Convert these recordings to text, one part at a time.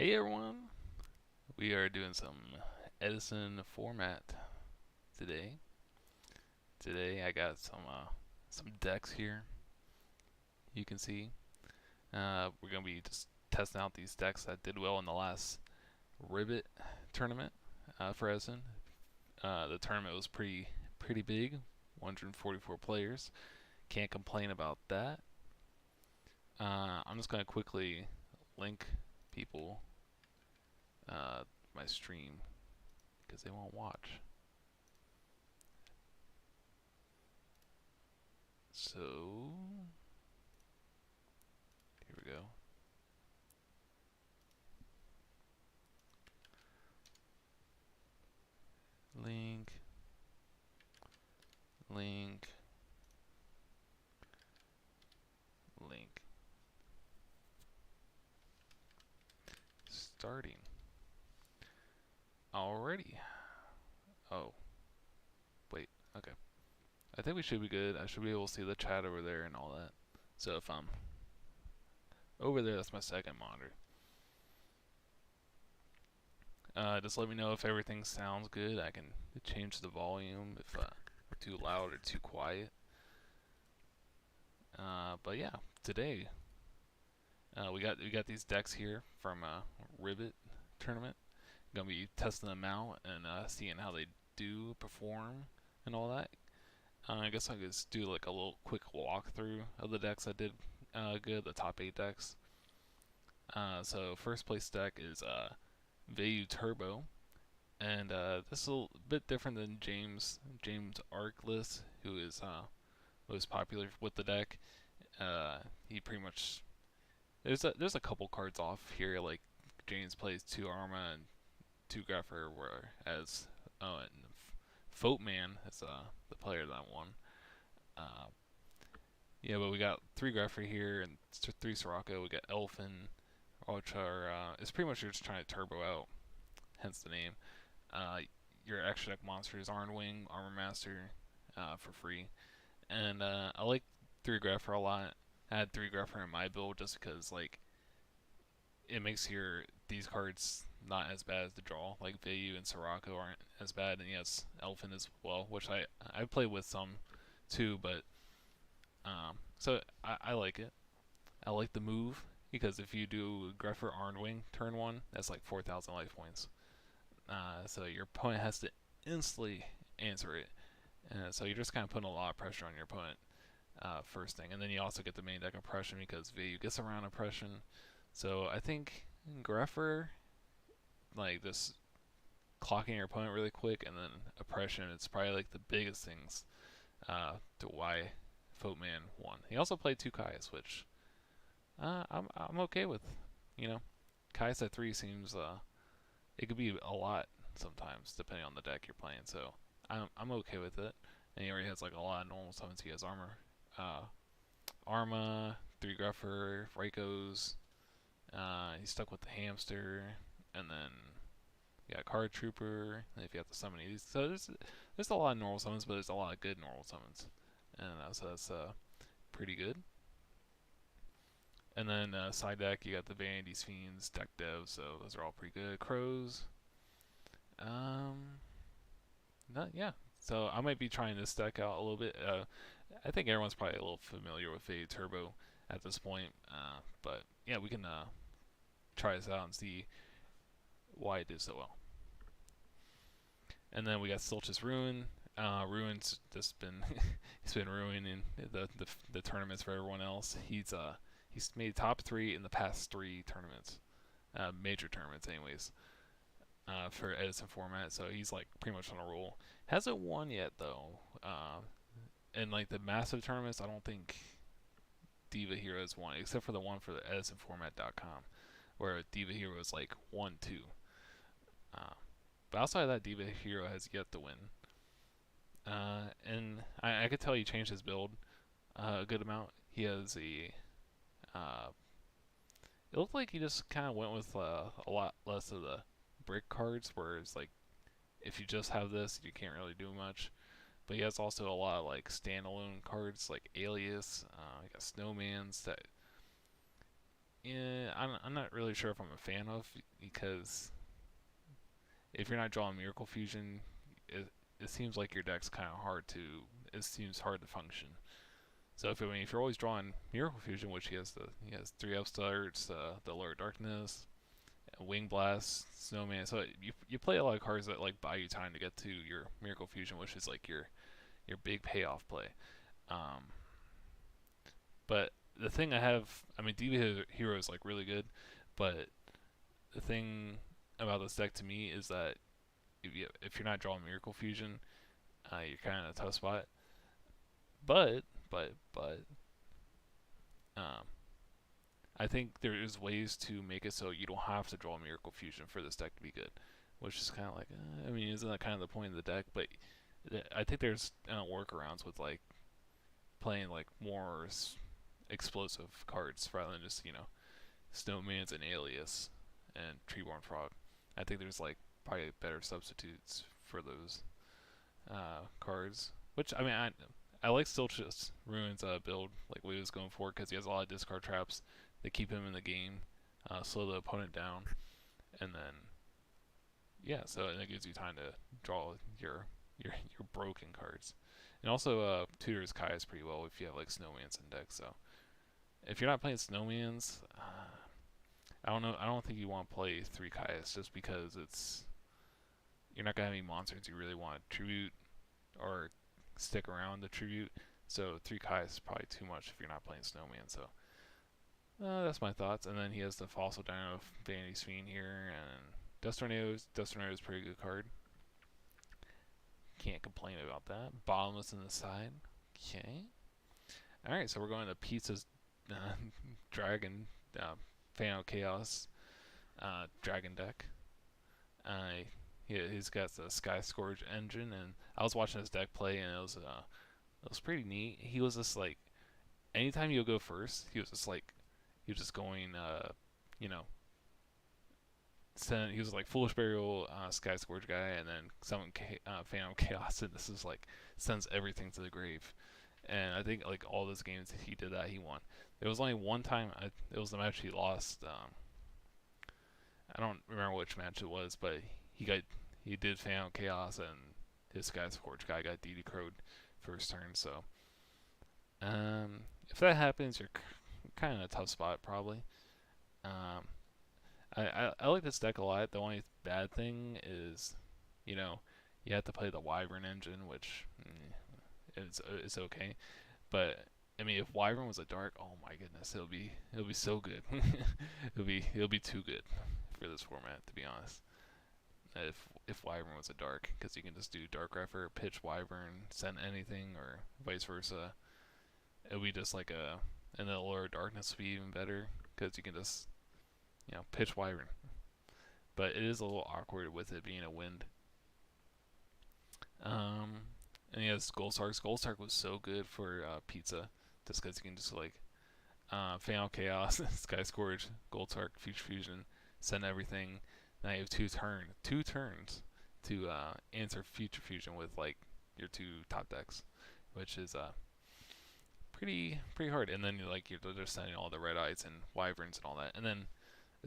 Hey everyone, we are doing some Edison format today. Today I got some decks here. You can see we're gonna be just testing out these decks that did well in the last Ribbit tournament for Edison. The tournament was pretty big, 144 players. Can't complain about that. I'm just gonna quickly link people my stream because they won't watch. So here we go. Link, link, link. Starting. Already. Oh, wait. Okay. I think we should be good. I should be able to see the chat over there and all that. So if I'm over there, that's my second monitor. Just let me know if everything sounds good. I can change the volume if too loud or too quiet. But yeah, today we got these decks here from Ribbit tournament. Gonna be testing them out and seeing how they do perform and all that. I guess I could just do like a little quick walkthrough of the decks I did good, the top 8 decks. So first place deck is Vayu Turbo, and this is a bit different than James Arkless, who is most popular with the deck. He pretty much there's a couple cards off here, like James plays 2 Arma and 2 Grapher, whereas and Foatman is the player that won. Yeah, but we got 3 Grapher here and 3 Sirocco. We got Elfin, which are it's pretty much you're just trying to turbo out, hence the name. Your extra deck monsters, Arnwing, Armor Master, for free, and I like 3 Grapher a lot. I had 3 Grapher in my build just because like it makes these cards not as bad as the draw. Like Vayu and Sirocco aren't as bad, and yes, Elfin as well, which I play with some too, but so I like it. I like the move because if you do Greffer Arnwing turn 1, that's like 4,000 life points. So your opponent has to instantly answer it, and so you're just kind of putting a lot of pressure on your opponent. First thing, and then you also get the main deck oppression because Vayu gets around oppression. So I think Greffer, like this clocking your opponent really quick, and then oppression, it's probably like the biggest things to why Foatman won. He also played 2 Kai's, which I'm okay with. You know, Kai's at 3 seems it could be a lot sometimes depending on the deck you're playing. So I'm okay with it. And he already has like a lot of normal summons. He has Arma, 3 Gruffer, Raycos. He's stuck with the Hamster, and then you got Card Trooper. And if you have to summon these, so there's a lot of normal summons, but there's a lot of good normal summons, and so that's pretty good. And then side deck, you got the Vanity's Fiends, Deck Dev, so those are all pretty good. Crows. Yeah. So I might be trying this deck out a little bit. I think everyone's probably a little familiar with Vayu Turbo at this point, but yeah, we can try this out and see why it did so well. And then we got Silch's Ruin. Ruin's just been he's been ruining the tournaments for everyone else. He's made top 3 in the past 3 tournaments, major tournaments, anyways, for Edison format. So he's like pretty much on a roll. Hasn't won yet though. In like the massive tournaments, I don't think Diva Hero has won, except for the one for the EdisonFormat.com, where Diva Hero is like 1-2. But outside of that, Diva Hero has yet to win. And I could tell he changed his build a good amount. He has a it looked like he just kind of went with a lot less of the brick cards, where it's like if you just have this, you can't really do much. But he has also a lot of like standalone cards, like Alias, like Snowman's that Yeah, I'm not really sure if I'm a fan of, because if you're not drawing Miracle Fusion, it it seems like your deck's kind of hard to. It seems hard to function. So if you're always drawing Miracle Fusion, which he has three upstarts, the Lord Darkness, Wing Blast, Snowman. So you play a lot of cards that like buy you time to get to your Miracle Fusion, which is like your big payoff play. Um, but the thing I have, I mean, Diva Hero is like really good, but the thing about this deck to me is that if you're not drawing Miracle Fusion, you're kind of in a tough spot. But um, I think there is ways to make it so you don't have to draw Miracle Fusion for this deck to be good, which is kind of like, I mean, isn't that kind of the point of the deck? But I think there's workarounds with like playing like more explosive cards rather than just Snowman's and Alias and Treeborn Frog. I think there's like probably better substitutes for those cards. Which I mean, I like still just Ruins build like what he was going for because he has a lot of discard traps that keep him in the game, slow the opponent down, and then yeah, so it gives you time to draw your broken cards. And also tutors Kai's pretty well if you have like Snowmans in deck. So if you're not playing Snowmans, I don't know. I don't think you want to play three Kai's just because you're not gonna have any monsters you really want to tribute or stick around the tribute. So three Kai's is probably too much if you're not playing Snowman. So that's my thoughts. And then he has the Fossil Dino Vanity Fiend here, and Dust Tornado is a pretty good card. Can't complain about that. Bottomless in the side. Okay. All right, so we're going to Pizza's Dragon Fan Chaos Dragon deck. He's got the Sky Scourge engine, and I was watching his deck play, and it was pretty neat. He was just like, anytime you go first, he was just going, you know, he was like Foolish Burial, Sky Scourge guy, and then Summon Phantom Chaos, and this is like sends everything to the grave. And I think like all those games he did that, he won. There was only one time it was the match he lost. I don't remember which match it was, but he did Phantom Chaos, and his Sky Scourge guy got DD Crowed first turn. So if that happens, you're kind of in a tough spot probably. Um, I like this deck a lot. The only bad thing is, you know, you have to play the Wyvern engine, which it's okay. But I mean, if Wyvern was a dark, oh my goodness, it'll be so good. It'll be too good for this format, to be honest. If Wyvern was a dark, because you can just do Dark Refer, pitch Wyvern, send anything, or vice versa. It'll be just like and the Lord Darkness would be even better because you can just pitch Wyvern. But it is a little awkward with it being a wind. And he has Goldsark. Goldsark was so good for Pizza, just because you can just like Phantom Chaos, Sky Scourge, Goldsark, Future Fusion, send everything. Now you have two turns to answer Future Fusion with like your two top decks, which is pretty hard. And then you're just sending all the red eyes and wyverns and all that. And then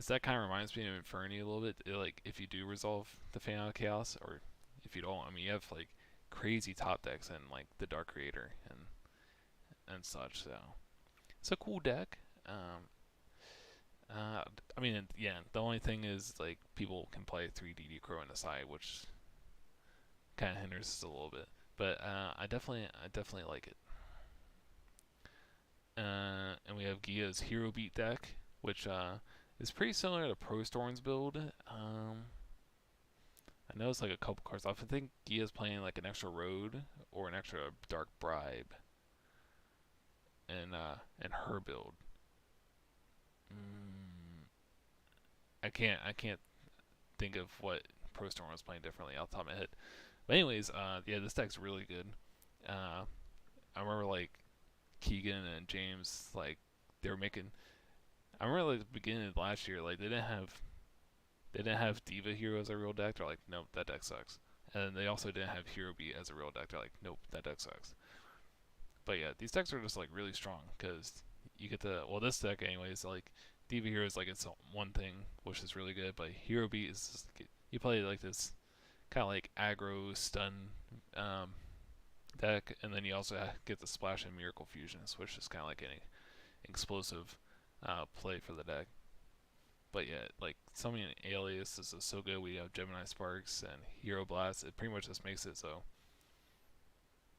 that kind of reminds me of Inferni a little bit. Like if you do resolve the Phantom Chaos, or if you don't, I mean you have like crazy top decks and like the Dark Creator and such. So it's a cool deck. I mean, yeah. The only thing is like people can play 3DD Crow on the side, which kind of hinders us a little bit. But I definitely like it. And we have Gia's Hero Beat deck, which is pretty similar to Pro Storm's build. I know it's like a couple cards off. I think Gia's playing like an extra Road or an extra Dark Bribe in her build. I can't think of what Pro Storm was playing differently off the top of my head. But anyways, yeah, this deck's really good. I remember like Keegan and James, like they were making. I remember like the beginning of last year, like they didn't have Diva Hero as a real deck. They're like, nope, that deck sucks. And they also didn't have Hero Beat as a real deck. They're like, nope, that deck sucks. But yeah, these decks are just like really strong because you get this deck anyways. Like Diva Hero is like its one thing, which is really good, but Hero Beat is just, you play like this kind of like aggro stun um, deck, and then you also get the Splash and Miracle Fusions, which is kind of like an explosive play for the deck. But yeah, like summoning an Alias is so good. We have Gemini Sparks and Hero Blast. It pretty much just makes it so.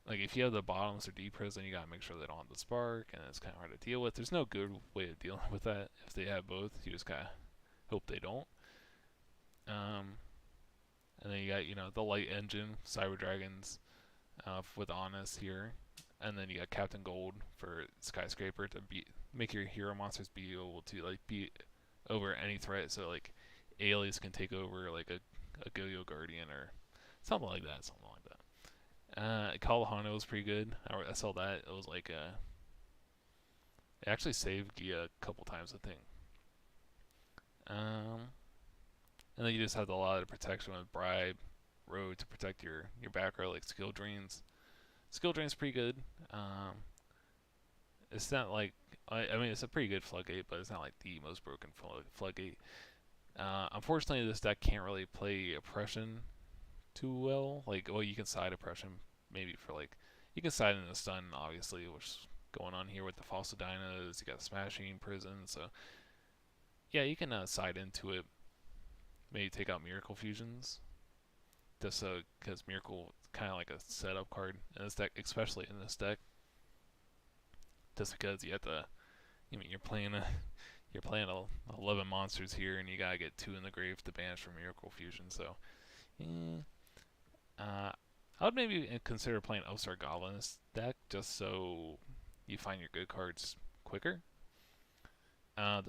Like if you have the bottoms or D-Pros, then you gotta make sure they don't have the spark, and it's kind of hard to deal with. There's no good way of dealing with that. If they have both, you just gotta hope they don't. Um, and then you got the Light Engine, Cyber Dragons, with Honest here, and then you got Captain Gold for Skyscraper to make your hero monsters be able to like beat over any threat. So like Alias can take over like a Go-Yo Guardian or something like that. Something like that. Kalahana was pretty good. I saw that. It was like it actually saved Gia a couple times, I think. And then you just have a lot of protection with Bribe, Road to protect your back row, like Skill Drains. Skill Drain's pretty good. It's not like I mean it's a pretty good floodgate, but it's not like the most broken floodgate. Unfortunately, this deck can't really play oppression too well. Like, well, you can side oppression maybe for like you can side in the stun, obviously, which is going on here with the Fossil Dinos. You got Smashing Prison, so yeah, you can side into it. Maybe take out Miracle Fusions, just so because Miracle is kind of like a setup card in this deck, especially in this deck. Just because you have to, I mean, you're playing 11 monsters here, and you gotta get 2 in the grave to banish from Miracle Fusion. So, I would maybe consider playing Upstart Goblin in this deck, just so you find your good cards quicker. The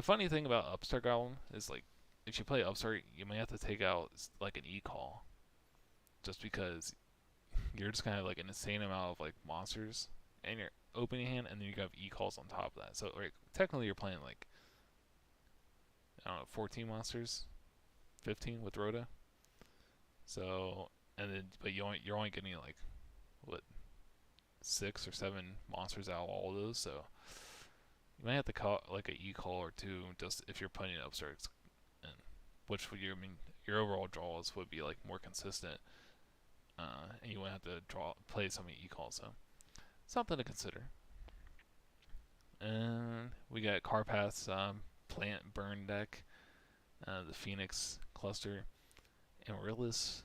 funny thing about Upstart Goblin is like, if you play Upstart, you may have to take out like an E-Call, just because you're just kind of like an insane amount of like monsters in your opening hand, and then you have E-Calls on top of that. So like, technically you're playing like, I don't know, 14 monsters, 15 with Rhoda. So, and then but you're only getting like what 6 or 7 monsters out of all of those. So you might have to call like a E-Call or two, just if you're putting Upstarts, and which would your overall draws would be like more consistent, and you wouldn't have to play so many E-Calls. So something to consider. And we got Carpath's Plant Burn deck, the Phoenix Cluster, Amaryllis.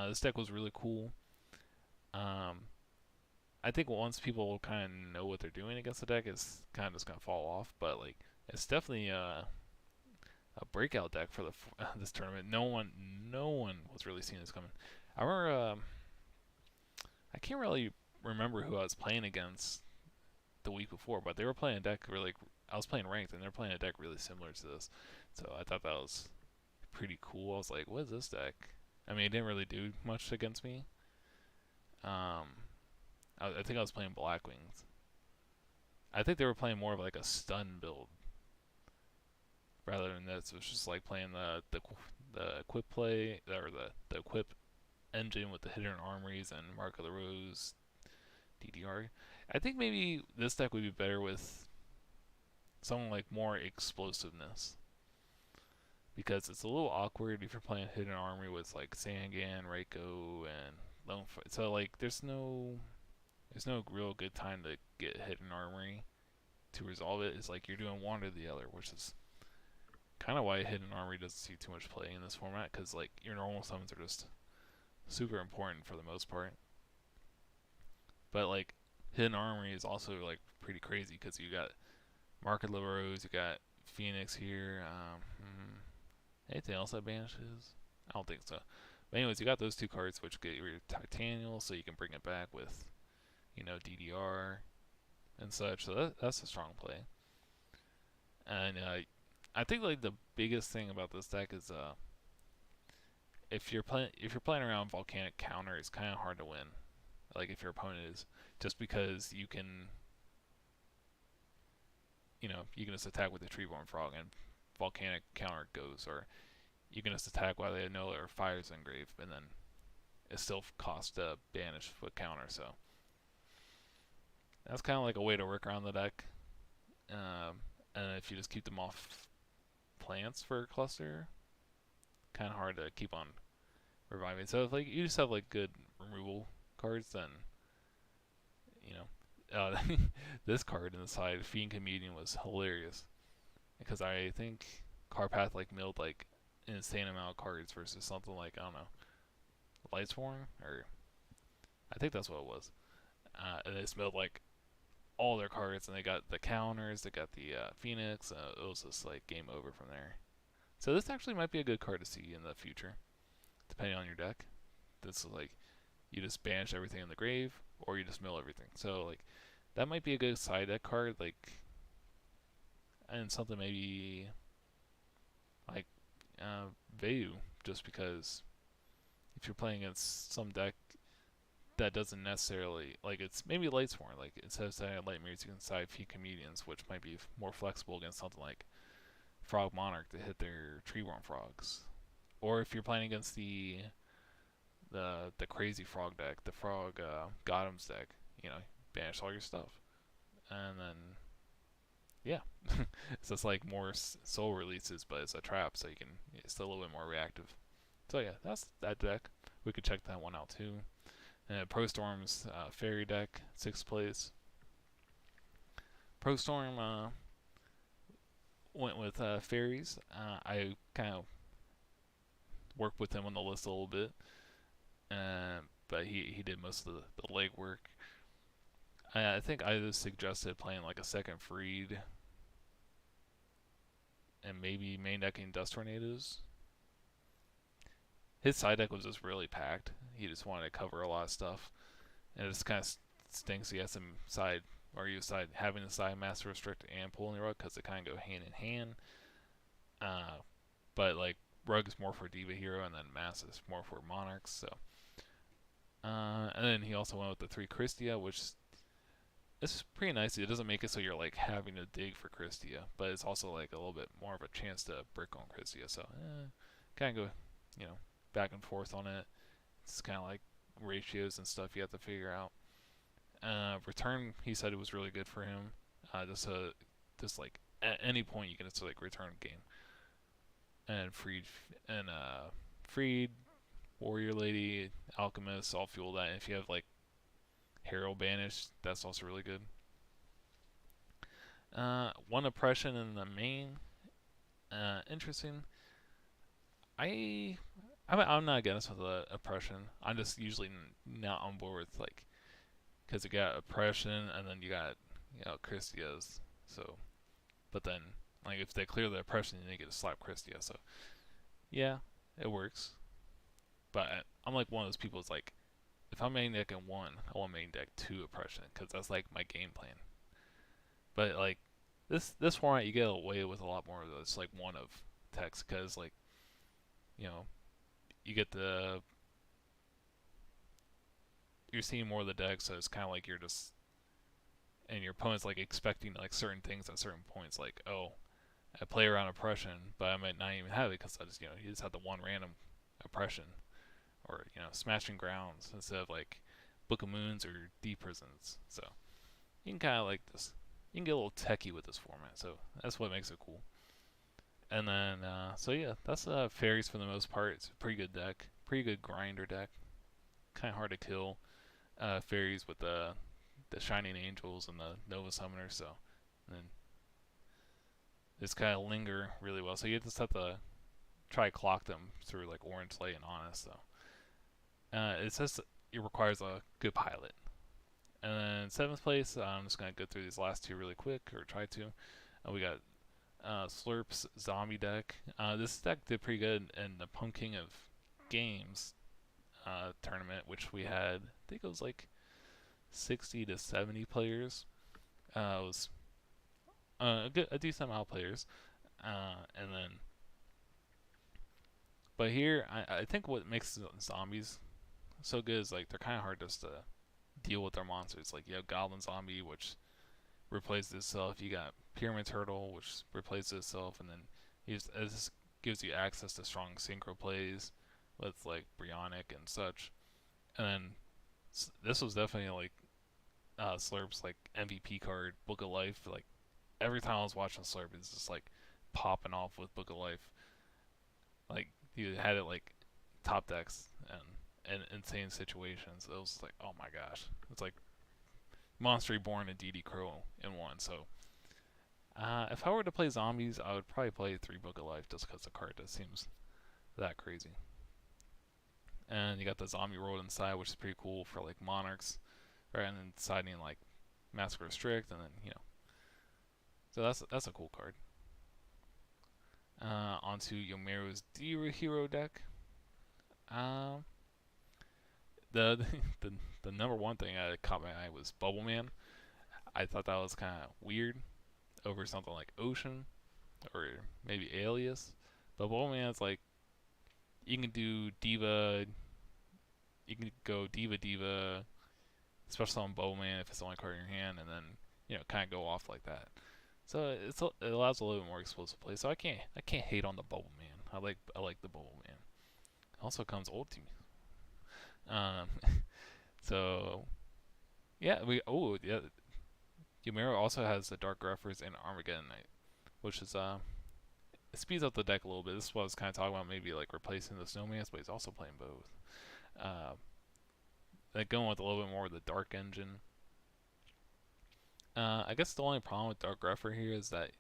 This deck was really cool. I think once people kind of know what they're doing against the deck, it's kind of just gonna fall off. But like, it's definitely a breakout deck for this tournament. No one was really seeing this coming. I remember, I can't really remember who I was playing against the week before, but they were playing a deck really. I was playing ranked, and they're playing a deck really similar to this. So I thought that was pretty cool. I was like, what is this deck? I mean, it didn't really do much against me. I think I was playing Blackwings. I think they were playing more of like a stun build rather than this. It was just like playing the equip play or the equip engine with the hidden armories and Mark of the Rose DDR. I think maybe this deck would be better with something like more explosiveness, because it's a little awkward if you're playing hidden armory with like Sangan, Reiko, and Lone. So like, there's no real good time to get hidden armory to resolve it. It's like you're doing one or the other, which is kind of why hidden armory doesn't see too much play in this format, because like your normal summons are just super important for the most part. But like hidden armory is also like pretty crazy, because you got Mark of the Rose, you got Phoenix here. Anything else that banishes? I don't think so. But anyways, you got those 2 cards, which get your Titanial, so you can bring it back with, DDR and such. So that's a strong play. And I think like the biggest thing about this deck is if you're playing around Volcanic Counter, it's kind of hard to win. Like if your opponent is, just because you can just attack with the Treeborn Frog and Volcanic Counter goes, or you can just attack while they know their Fire's Engrave, and then it still costs a banish with counter. So that's kind of like a way to work around the deck. and if you just keep them off plants for a cluster, kind of hard to keep on reviving. So if like you just have like good removal cards, then you know, this card in the side, Fiend Comedian, was hilarious because I think Carpath like milled like an insane amount of cards versus something like, I don't know, Lightsworn, or I think that's what it was. And they milled like all their cards, and they got the counters, they got the Phoenix. It was just like game over from there. So this actually might be a good card to see in the future, depending on your deck. This is like you just banish everything in the grave, or you just mill everything. So like that might be a good side deck card, like, and something maybe like Vayu, just because if you're playing against some deck that doesn't necessarily, like, it's maybe Lightsworn, like instead of saying Light Mirrors you can side Few Comedians, which might be more flexible against something like Frog Monarch to hit their Treeworm Frogs. Or if you're playing against the crazy frog deck, the frog Gothams deck, you know, banish all your stuff, and then yeah, so it's like more soul releases, but it's a trap, so you can, it's still a little bit more reactive. So yeah, that's that deck. We could check that one out too. And Pro Storm's fairy deck, 6th place. Pro Storm went with fairies. I kind of worked with him on the list a little bit, but he did most of the legwork. I think I just suggested playing like a second Freed and maybe main decking Dust Tornadoes. His side deck was just really packed. He just wanted to cover a lot of stuff, and it just kind of stinks. He has some side, or you side having the side Master Restrict and pulling the rug because they kind of go hand in hand. But like rug is more for Diva Hero, and then Mass is more for Monarchs. So, and then he also went with the 3 Christia, which it's pretty nice. It doesn't make it so you're like having to dig for Christia, but it's also like a little bit more of a chance to brick on Christia. So, kind of go, you know, back and forth on it. It's kind of like ratios and stuff you have to figure out. Return, he said it was really good for him. Just like at any point you can just like return game. And Freed, Warrior Lady, Alchemist, all fuel that. And if you have like Herald banished, that's also really good. One oppression in the main, interesting. I'm not against with the oppression. I'm just usually not on board with like, because you got oppression and then you got, you know, Christias. So, but then like if they clear the oppression, then you get to slap Christia. So yeah, it works. But I'm like one of those people. It's like if I'm main decking 1, I want main deck 2 oppression because that's like my game plan. But like this format, you get away with a lot more of those like one of text because like, you know, you get you're seeing more of the deck, so it's kind of like you're just, and your opponent's like expecting like certain things at certain points, like, oh, I play around oppression, but I might not even have it because I just, you know, you just have the one random oppression, or, you know, smashing grounds instead of like Book of Moons or Deep Prisons. So you can kind of like this, you can get a little techie with this format, so that's what makes it cool. And then, so yeah, that's fairies for the most part. It's a pretty good deck, pretty good grinder deck. Kind of hard to kill fairies with the Shining Angels and the Nova Summoners. So, and then this kind of linger really well. So you just have to try clock them through like Orange Light and Honest. So, it says it requires a good pilot. And then 7th place, I'm just gonna go through these last 2 really quick, or try to. We got Slurp's zombie deck. This deck did pretty good in the Pumpkin of Games tournament, which we had, I think it was like 60 to 70 players. It was a decent amount of players. And then, but here, I think what makes zombies so good is like they're kind of hard just to deal with their monsters. Like you have Goblin Zombie, which replaces itself. You got Pyramid Turtle, which replaces itself, and then this gives you access to strong synchro plays with like Brionic and such. And then this was definitely like Slurp's like MVP card, Book of Life. Like every time I was watching Slurp, it's just like popping off with Book of Life. Like he had it like top decks and insane situations. It was like, oh my gosh, it's like Monster Reborn and DD Crow in one. So if I were to play zombies, I would probably play 3 Book of Life just because the card just seems that crazy. And you got the zombie world inside, which is pretty cool for like monarchs, right? And then siding like Massacre Restrict, and then so that's a cool card. Onto Yomeru's D Hero deck. Um, the the the number one thing that caught my eye was Bubble Man. I thought that was kind of weird over something like Ocean or maybe Alias. But Bubble Man's like you can do Diva, you can go Diva Diva, especially on Bubble Man if it's the only card in your hand, and then kind of go off like that. So it allows a little bit more explosive play. So I can't hate on the Bubble Man. I like the Bubble Man. It also comes old to me. Um, so yeah, Yumero also has the Dark Greffers and Armageddon Knight, which is it speeds up the deck a little bit. This is what I was kind of talking about, maybe like replacing the Snowmans, but he's also playing both. Like going with a little bit more of the Dark Engine. I guess the only problem with Dark Greffer here is that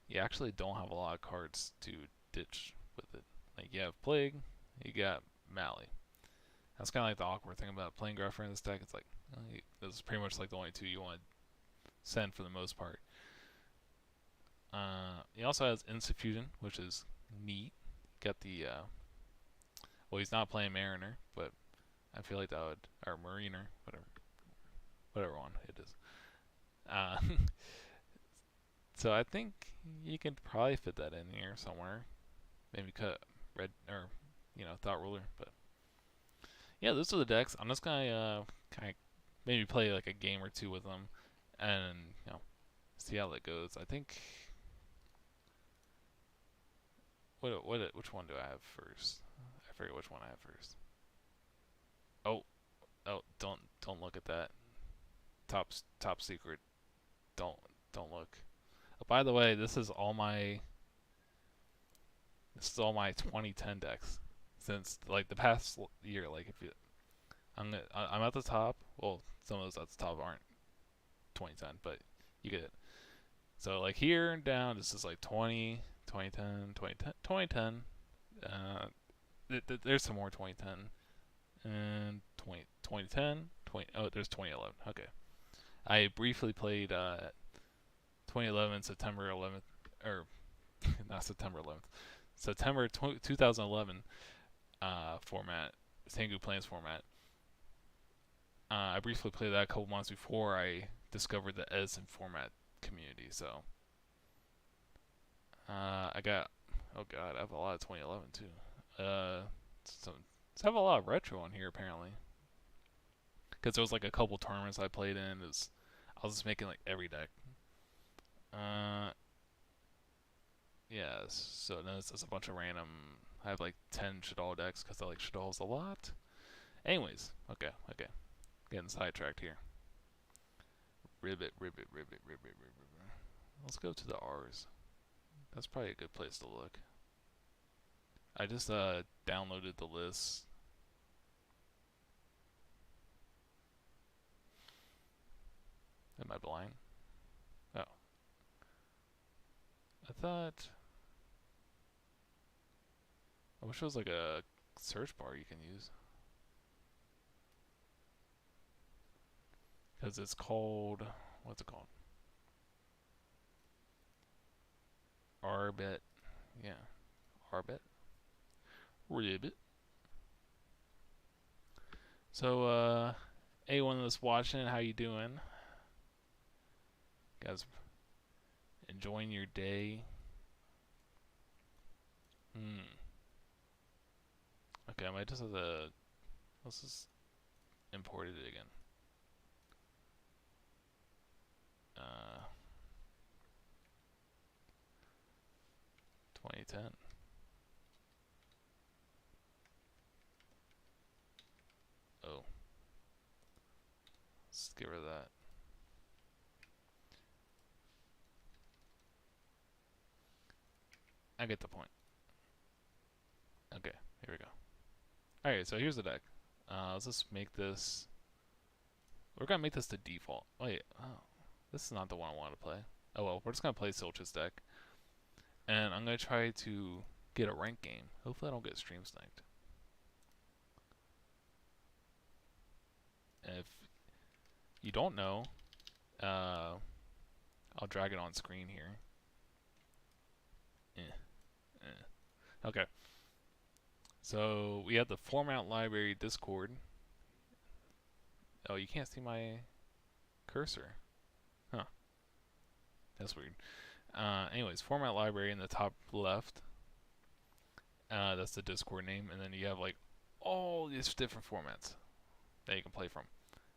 you actually don't have a lot of cards to ditch with it. Like you have Plague, you got Mally. That's kind of like the awkward thing about playing Greffer in this deck. It's like this is pretty much like the only two you want to send for the most part. He also has Insuffusion, which is neat. Got the well, he's not playing Mariner, but I feel like that would or Mariner, whatever one it is. Uh, so I think you can probably fit that in here somewhere. Maybe cut red or Thought Ruler, but yeah, those are the decks. I'm just gonna kind of maybe play like a game or two with them, and see how that goes. I think which one do I have first? I forget which one I have first. Oh, don't look at that. Top secret. Don't don't look. Oh, by the way, this is all my 2010 decks since like the past year. Like if you, I'm at the top. Well, some of those at the top aren't 2010, but you get it. So like here and down, this is like 20, 2010, 2010, 2010. There's some more 2010 and 2010, 20. Oh, there's 2011. Okay, I briefly played 2011 September 11th, or not September 11th, September 2011 format, Tengu Plains format. I briefly played that a couple months before I discovered the EDISON format community. So I got, oh god, I have a lot of 2011 too. So I have a lot of retro on here apparently, because there was like a couple tournaments I played in. I was just making like every deck. Yeah, so then it's just a bunch of random. I have like 10 Shadal decks because I like Shadals a lot. Anyways, okay. Getting sidetracked here. Ribbit. Let's go to the R's. That's probably a good place to look. I just downloaded the list. Am I blind? Oh. I wish it was like a search bar you can use. Because it's called, what's it called? Arbit. Yeah. Arbit. Ribbit. So, anyone that's watching, how you doing? Guys, enjoying your day? Okay, I might just have to, let's just import it again. 2010. Oh, let's get rid of that. I get the point. Okay, here we go. Alright, so here's the deck. Let's just make this... We're gonna make this the default. Wait, oh. This is not the one I want to play. Oh well, we're just gonna play Silch's deck. And I'm gonna try to get a rank game. Hopefully I don't get stream sniped. And if you don't know, I'll drag it on screen here. Okay. So we have the format library Discord. Oh, you can't see my cursor. Huh. That's weird. Anyways, format library in the top left. That's the Discord name, and then you have like all these different formats that you can play from.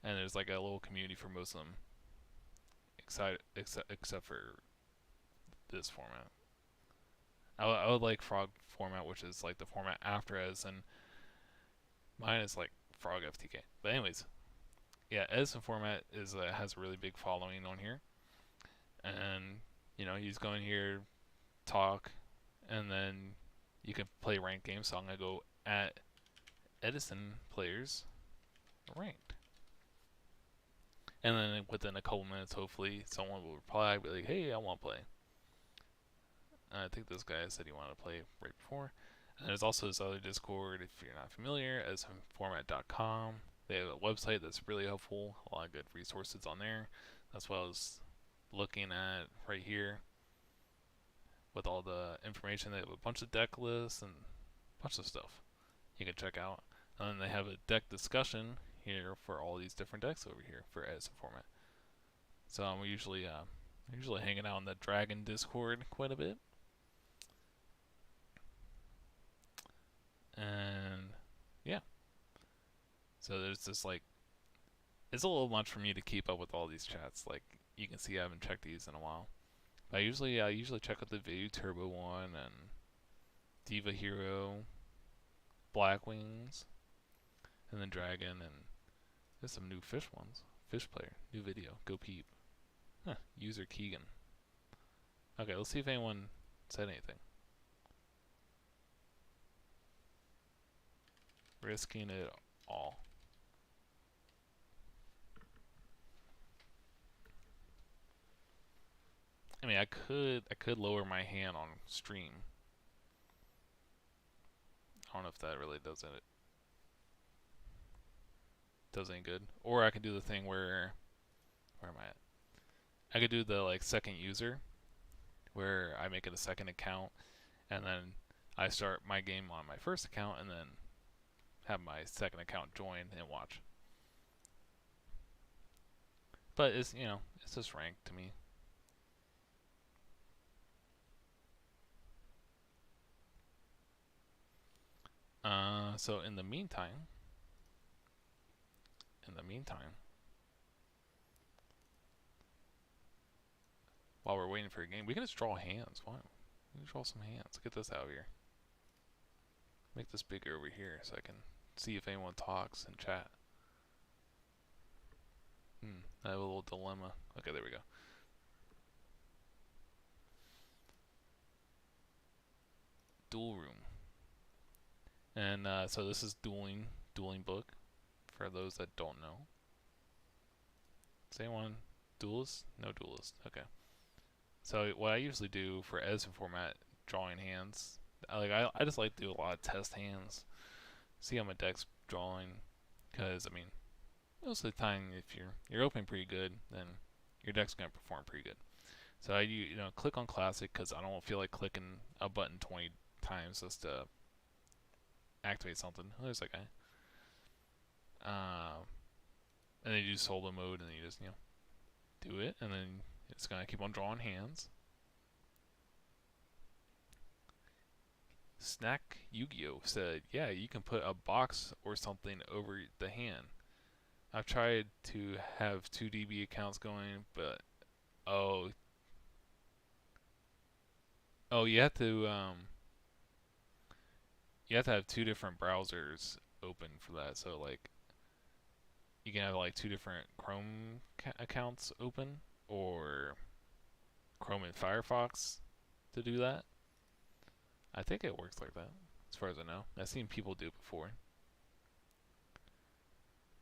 And there's like a little community for most of them, except for this format. I would like Frog format, which is like the format after EDISON. Mine is like Frog FTK. But anyways, yeah, EDISON format has a really big following on here, and you know, he's going here, talk, and then you can play ranked games. So I'm gonna go at EDISON players ranked, and then within a couple minutes, hopefully someone will reply, be like, "Hey, I want to play." I think this guy said he wanted to play right before. And there's also this other Discord, if you're not familiar, edisonformat.com. They have a website that's really helpful, a lot of good resources on there, as well as looking at right here with all the information. They have a bunch of deck lists and a bunch of stuff you can check out. And then they have a deck discussion here for all these different decks over here for EDISON format. So I'm usually hanging out in the Dragon Discord quite a bit. And yeah, so there's this like, it's a little much for me to keep up with all these chats. Like you can see, I haven't checked these in a while. But I usually check out the Video Turbo one and Diva Hero, Black Wings, and then Dragon, and there's some new fish ones. Fish player, new video, go peep. Huh, user Keegan. Okay, let's see if anyone said anything. Risking it all. I mean, I could lower my hand on stream. I don't know if that really does any good. Or I could do the thing where am I at? I could do the like second user, where I make it a second account, and then I start my game on my first account, and then have my second account join and watch. But it's, you know, it's just ranked to me. So in the meantime, while we're waiting for a game, we can just draw hands. Why? We can draw some hands. Get this out here. Make this bigger over here so I can see if anyone talks and chat. I have a little dilemma. Okay, there we go. Duel room. And so this is dueling book for those that don't know. Is anyone duelist? No duelist. Okay. So what I usually do for EDISON format, drawing hands, I just like to do a lot of test hands, see how my deck's drawing, because I mean, most of the time if you're opening pretty good, then your deck's gonna perform pretty good. So I click on classic because I don't feel like clicking a button 20 times just to activate something. Oh, there's that guy. And then you do solo mode, and then you just do it, and then it's gonna keep on drawing hands. Snack Yu-Gi-Oh said, yeah, you can put a box or something over the hand. I've tried to have 2 DB accounts going, but you have to have 2 different browsers open for that. So like you can have like 2 different Chrome accounts open, or Chrome and Firefox to do that. I think it works like that, as far as I know. I've seen people do it before.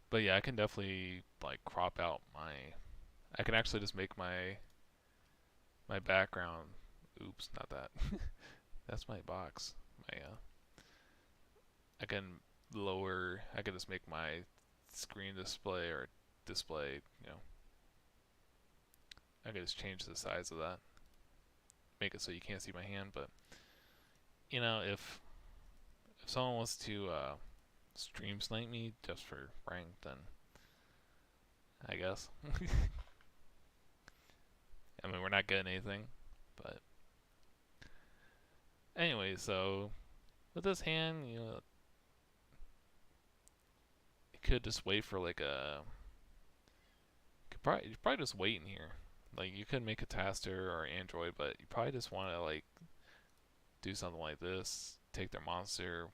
But yeah, I can definitely like crop out my. I can actually just make my background. Oops, not that. That's my box. My I can lower. I can just make my screen display or display. I can just change the size of that. Make it so you can't see my hand. But if someone wants to stream snipe me just for rank, then I guess. I mean, we're not getting anything, but anyway. So with this hand, you could just wait for like a. You probably just wait in here. Like you could make a Taster or Android, but you probably just want to like do something like this. Take their monster.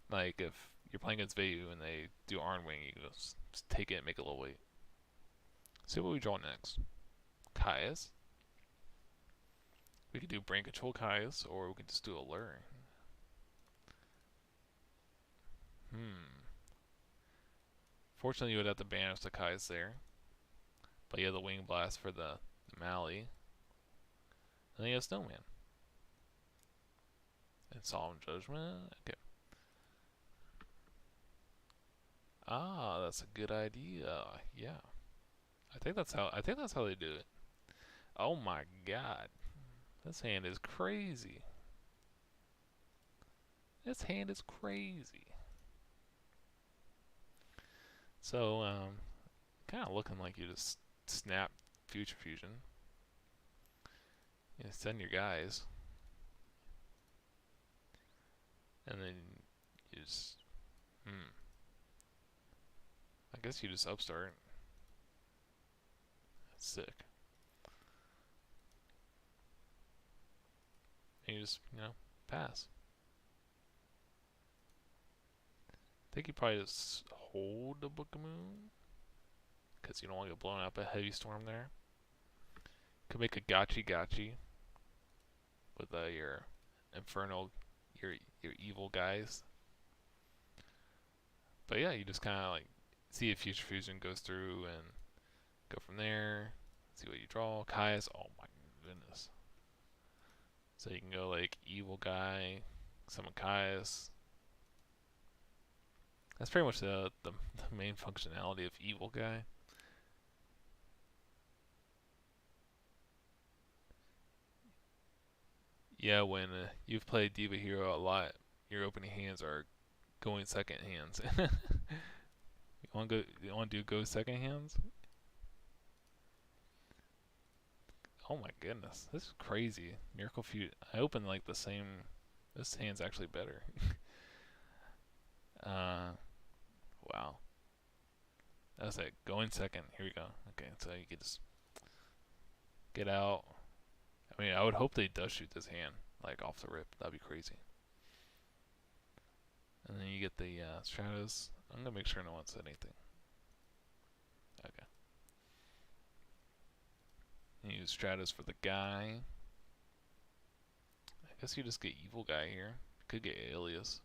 Like if you're playing against Vayu and they do Arn Wing, you just take it and make a little wait. See what we draw next. Caius. We could do Brain Control Caius, or we could just do a Lure. Fortunately, you would have to banish the Caius there. But you have the Wing Blast for the Mally. And then you have Snowman. And Solemn Judgment. Okay. Ah, that's a good idea. Yeah. I think that's how they do it. Oh my god. This hand is crazy. This hand is crazy. So, kind of looking like you just snap Future Fusion. You send your guys. And then you just, I guess you just upstart. That's sick. And you just, pass. I think you probably just hold the Book of Moon, because you don't want to get blown up a heavy storm there. Could make a gotchi with your infernal, your evil guys. But yeah, you just kind of like see if Future Fusion goes through and go from there. See what you draw. Caius. Oh my goodness. So you can go like evil guy, summon Caius. That's pretty much the main functionality of evil guy. Yeah, when you've played Diva Hero a lot, your opening hands are going second hands. You want to do go second hands? Oh my goodness, this is crazy. Miracle Feud. I opened like the same. This hand's actually better. Wow. That's it. Going second. Here we go. Okay, so you can just get out. I mean, I would hope they does shoot this hand like off the rip. That'd be crazy. And then you get the Stratos. I'm gonna make sure no one said anything. Okay. You use Stratos for the guy. I guess you just get evil guy here. Could get Alias.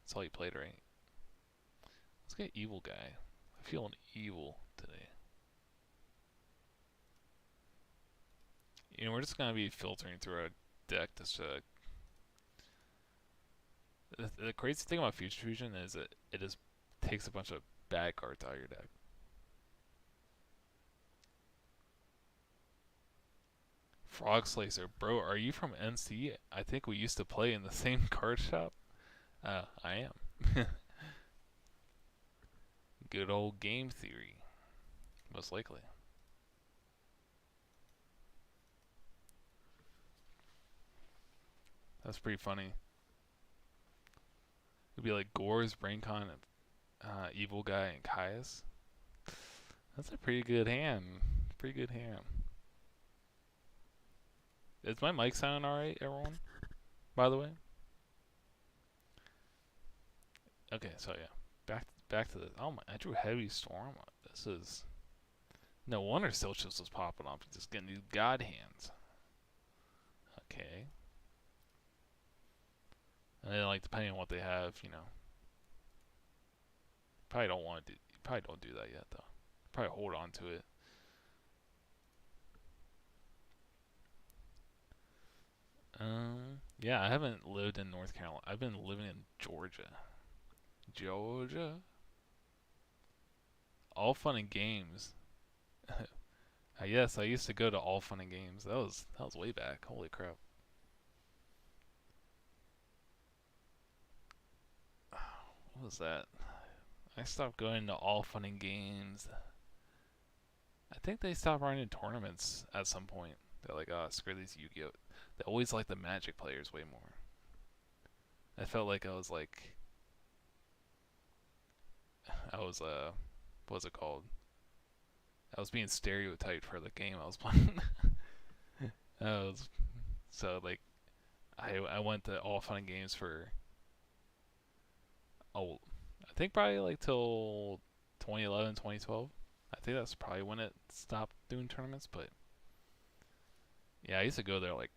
That's all you played, right? Let's get evil guy. I'm feeling evil today. We're just gonna be filtering through our deck to the crazy thing about Future Fusion is that it just takes a bunch of bad cards out of your deck. Frog Slicer, bro, are you from NC? I think we used to play in the same card shop. I am. Good old game theory, most likely. That's pretty funny. It'd be like Gore's, Braincon, Evil Guy, and Caius. That's a pretty good hand. Pretty good hand. Is my mic sounding alright, everyone? By the way? Okay, so yeah. Back to this. Oh my, I drew Heavy Storm. This is... No wonder Silchus was popping off. Just getting these god hands. Okay. And then like depending on what they have, you know, probably don't want to do. Probably don't do that yet though. Probably hold on to it. Yeah, I haven't lived in North Carolina. I've been living in Georgia. Georgia. All Fun and Games. Yes, I used to go to All Fun and Games. That was way back. Holy crap. What was that? I stopped going to All Fun and Games. I think they stopped running tournaments at some point. They're like, oh, screw these Yu-Gi-Oh. They always like the Magic players way more. I felt like what's it called? I was being stereotyped for the game I was playing. I was so like I went to All Fun and Games for oh I think probably like till 2011, 2012. I think that's probably when it stopped doing tournaments, but yeah, I used to go there like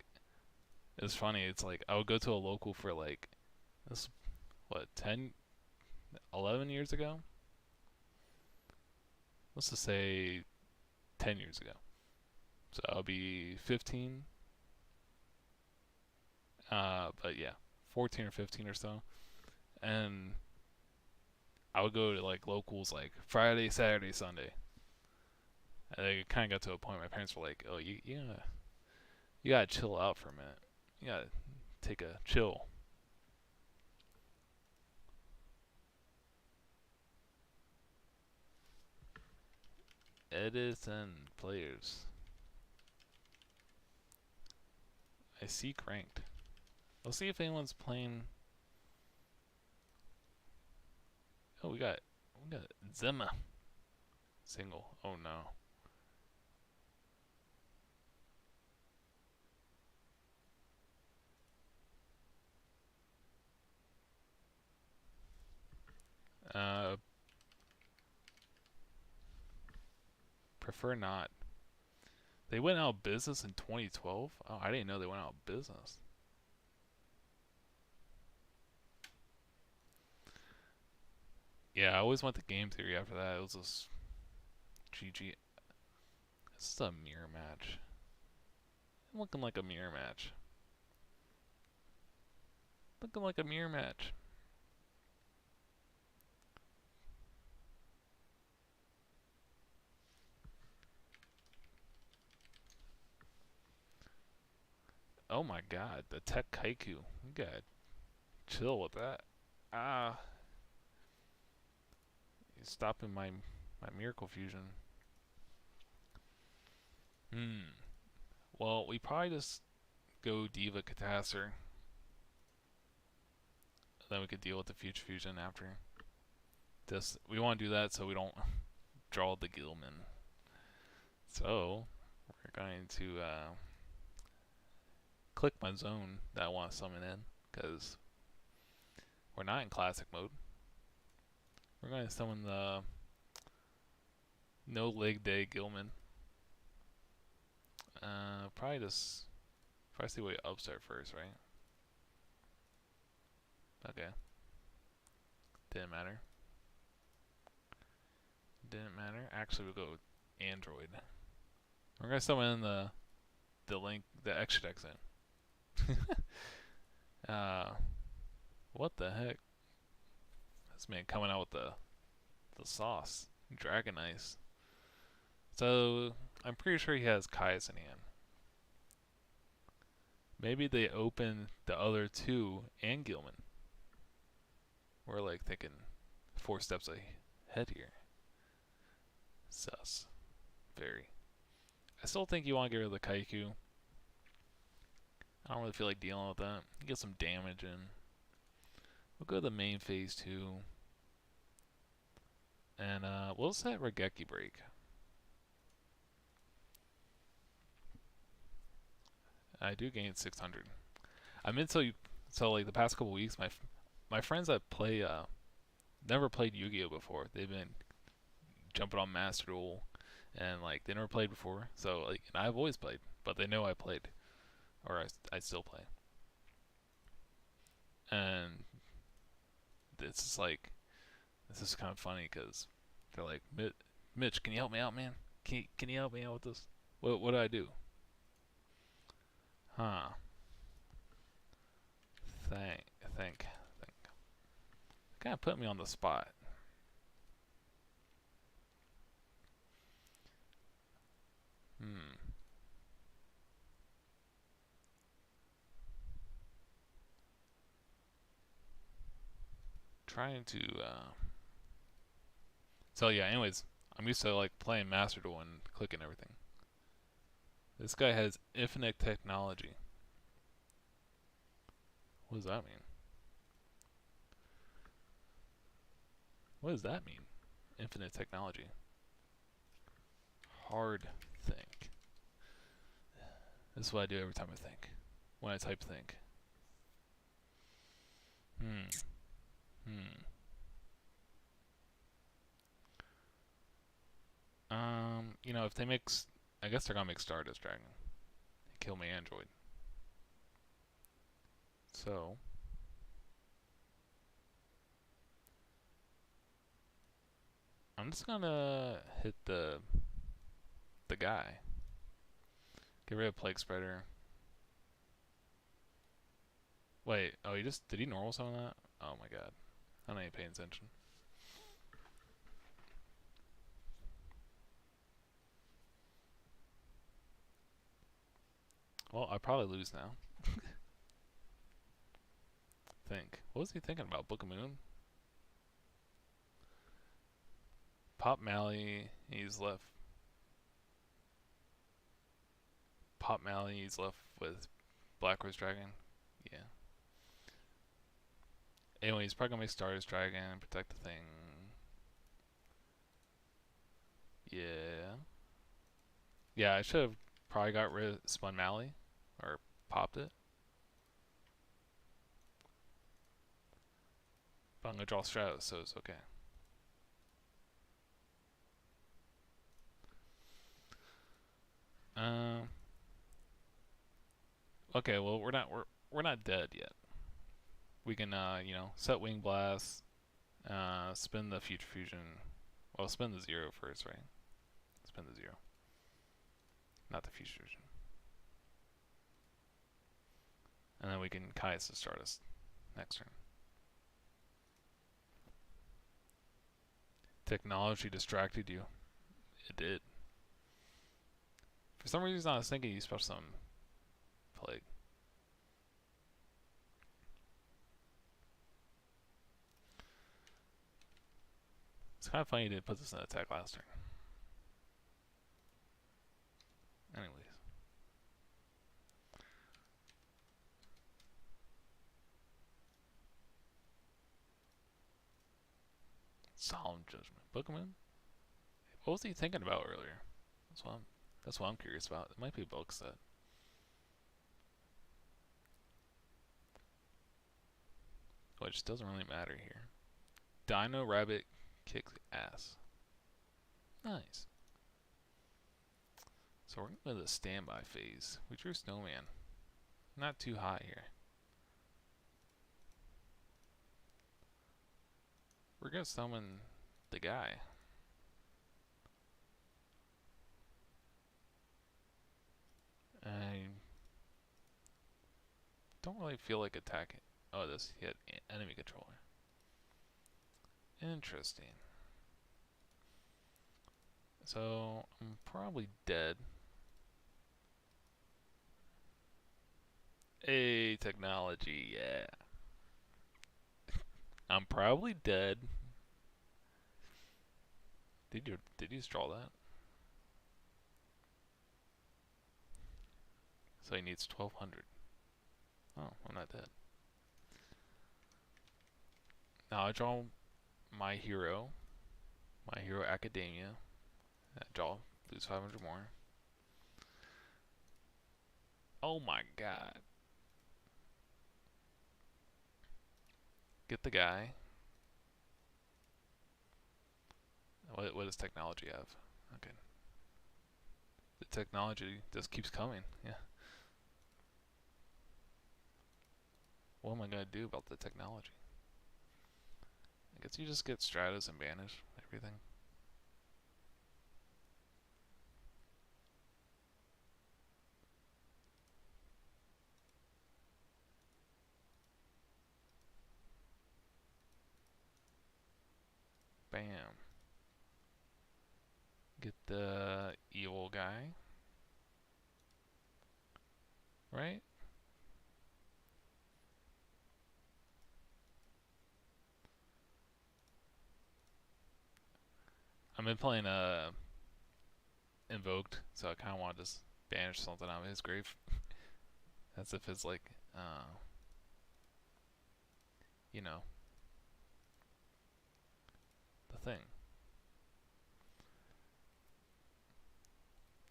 it was funny. It's like I would go to a local for like this what 10, 11 years ago. Let's just say 10 years ago. So I'll be 15. But yeah, 14 or 15 or so. And I would go to like locals like Friday, Saturday, Sunday. And it kind of got to a point. My parents were like, "Oh, you gotta chill out for a minute. You gotta take a chill." EDISON players. I see ranked. Let's see if anyone's playing. Oh, we got Zema single. Oh no. Uh, prefer not. They went out of business in 2012. Oh, I didn't know they went out of business. Yeah, I always went to game theory after that. It was just GG. This is a mirror match. I'm looking like a mirror match. Looking like a mirror match. Oh my god, the Tech Kaiku. You gotta chill with that. Ah, you're stopping my Miracle Fusion. Hmm. Well, we probably just go Diva Catasser. Then we could deal with the Future Fusion after. This we want to do that so we don't draw the Gilman. So we're going to click my zone that I want to summon in because we're not in classic mode. We're going to summon the No Leg Day Gilman. Probably just see what upstart first, right? Okay. Didn't matter. Didn't matter. Actually, we'll go with Android. We're gonna summon in the link the extra deck in. What the heck? This man coming out with the sauce. Dragon Ice. So I'm pretty sure he has Kai's in hand. Maybe they open the other two and Gilman. We're like thinking 4 steps ahead here. Sus. Very. I still think you want to get rid of the Kaiku. I don't really feel like dealing with that. Get some damage in. We'll go to the main phase 2. And we'll set Regeki break. I do gain 600. I'm in so like the past couple weeks, my friends that play never played Yu-Gi-Oh before. They've been jumping on Master Duel, and like they never played before. So like, and I've always played, but they know I played. or I still play. And it's just like, this is kind of funny because they're like, Mitch, can you help me out, man? Can you help me out with this? What do I do? Huh. Think. Kind of put me on the spot. Hmm. Trying to. So yeah. Anyways, I'm used to like playing Master Duel and clicking everything. This guy has infinite technology. What does that mean? What does that mean? Infinite technology. Hard think. This is what I do every time I think. When I type think. Hmm. You know, if they make, I guess they're gonna make Stardust Dragon. Kill my android. So, I'm just gonna hit the guy. Get rid of Plague Spreader. Wait, oh, did he normal summon that? Oh my god. I'm not even paying attention. Well, I probably lose now. Think. What was he thinking about? Book of Moon? Pop Mally, he's left. Pop Mally, he's left with Black Rose Dragon. Yeah. Anyway, he's probably gonna make Stardust Dragon, protect the thing. Yeah. Yeah, I should have probably got rid of Spun Mally. Or popped it. But I'm gonna draw Stratos, so it's okay. Um. Okay, well we're not dead yet. We can you know, set Wing Blast, spin the Future Fusion. Well, spin the 0 first, right? Spin the 0, not the Future Fusion. And then we can Kai's to start us next turn. Technology distracted you. It did. For some reason, I was thinking you special summon Plague. It's kind of funny you didn't put this in attack last turn. Anyways. Solemn Judgment. Bookman? What was he thinking about earlier? That's what I'm curious about. It might be a bulk set. Which doesn't really matter here. Dino Rabbit kicks ass. Nice. So we're going to go to the standby phase. We drew Snowman. Not too high here. We're going to summon the guy. I don't really feel like attacking. Oh, he had enemy controller. Interesting. So I'm probably dead. Hey, technology, yeah. I'm probably dead. Did you just draw that? So he needs 1200. Oh, I'm not dead. Now I draw my hero Academia. I draw, lose 500 more. Oh my god. Get the guy. What does technology have? Okay. The technology just keeps coming. Yeah. What am I gonna do about the technology? I guess you just get Stratus and banish everything. Bam. Get the evil guy. Right? I've been playing Invoked, so I kind of want to just banish something out of his grave. As if it's like, you know, the thing.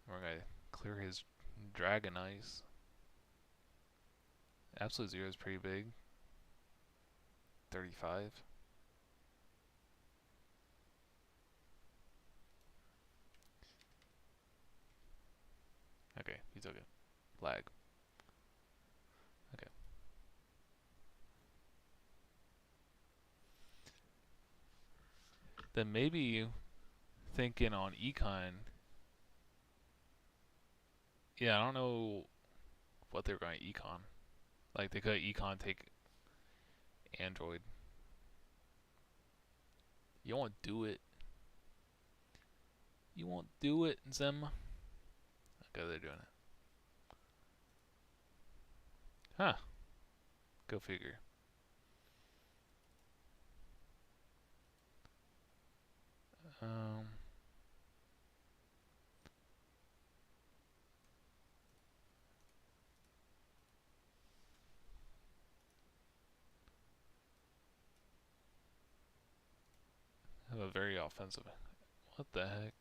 We're gonna clear his Dragon Ice. Absolute Zero is pretty big. 35. Okay, he took it. Lag. Okay. Then maybe thinking on Econ. Yeah, I don't know what they're going to Econ. Like, they could Econ take Android. You won't do it. You won't do it, Zem. Okay, they're doing it. Huh. Go figure. Um, have a very offensive. What the heck?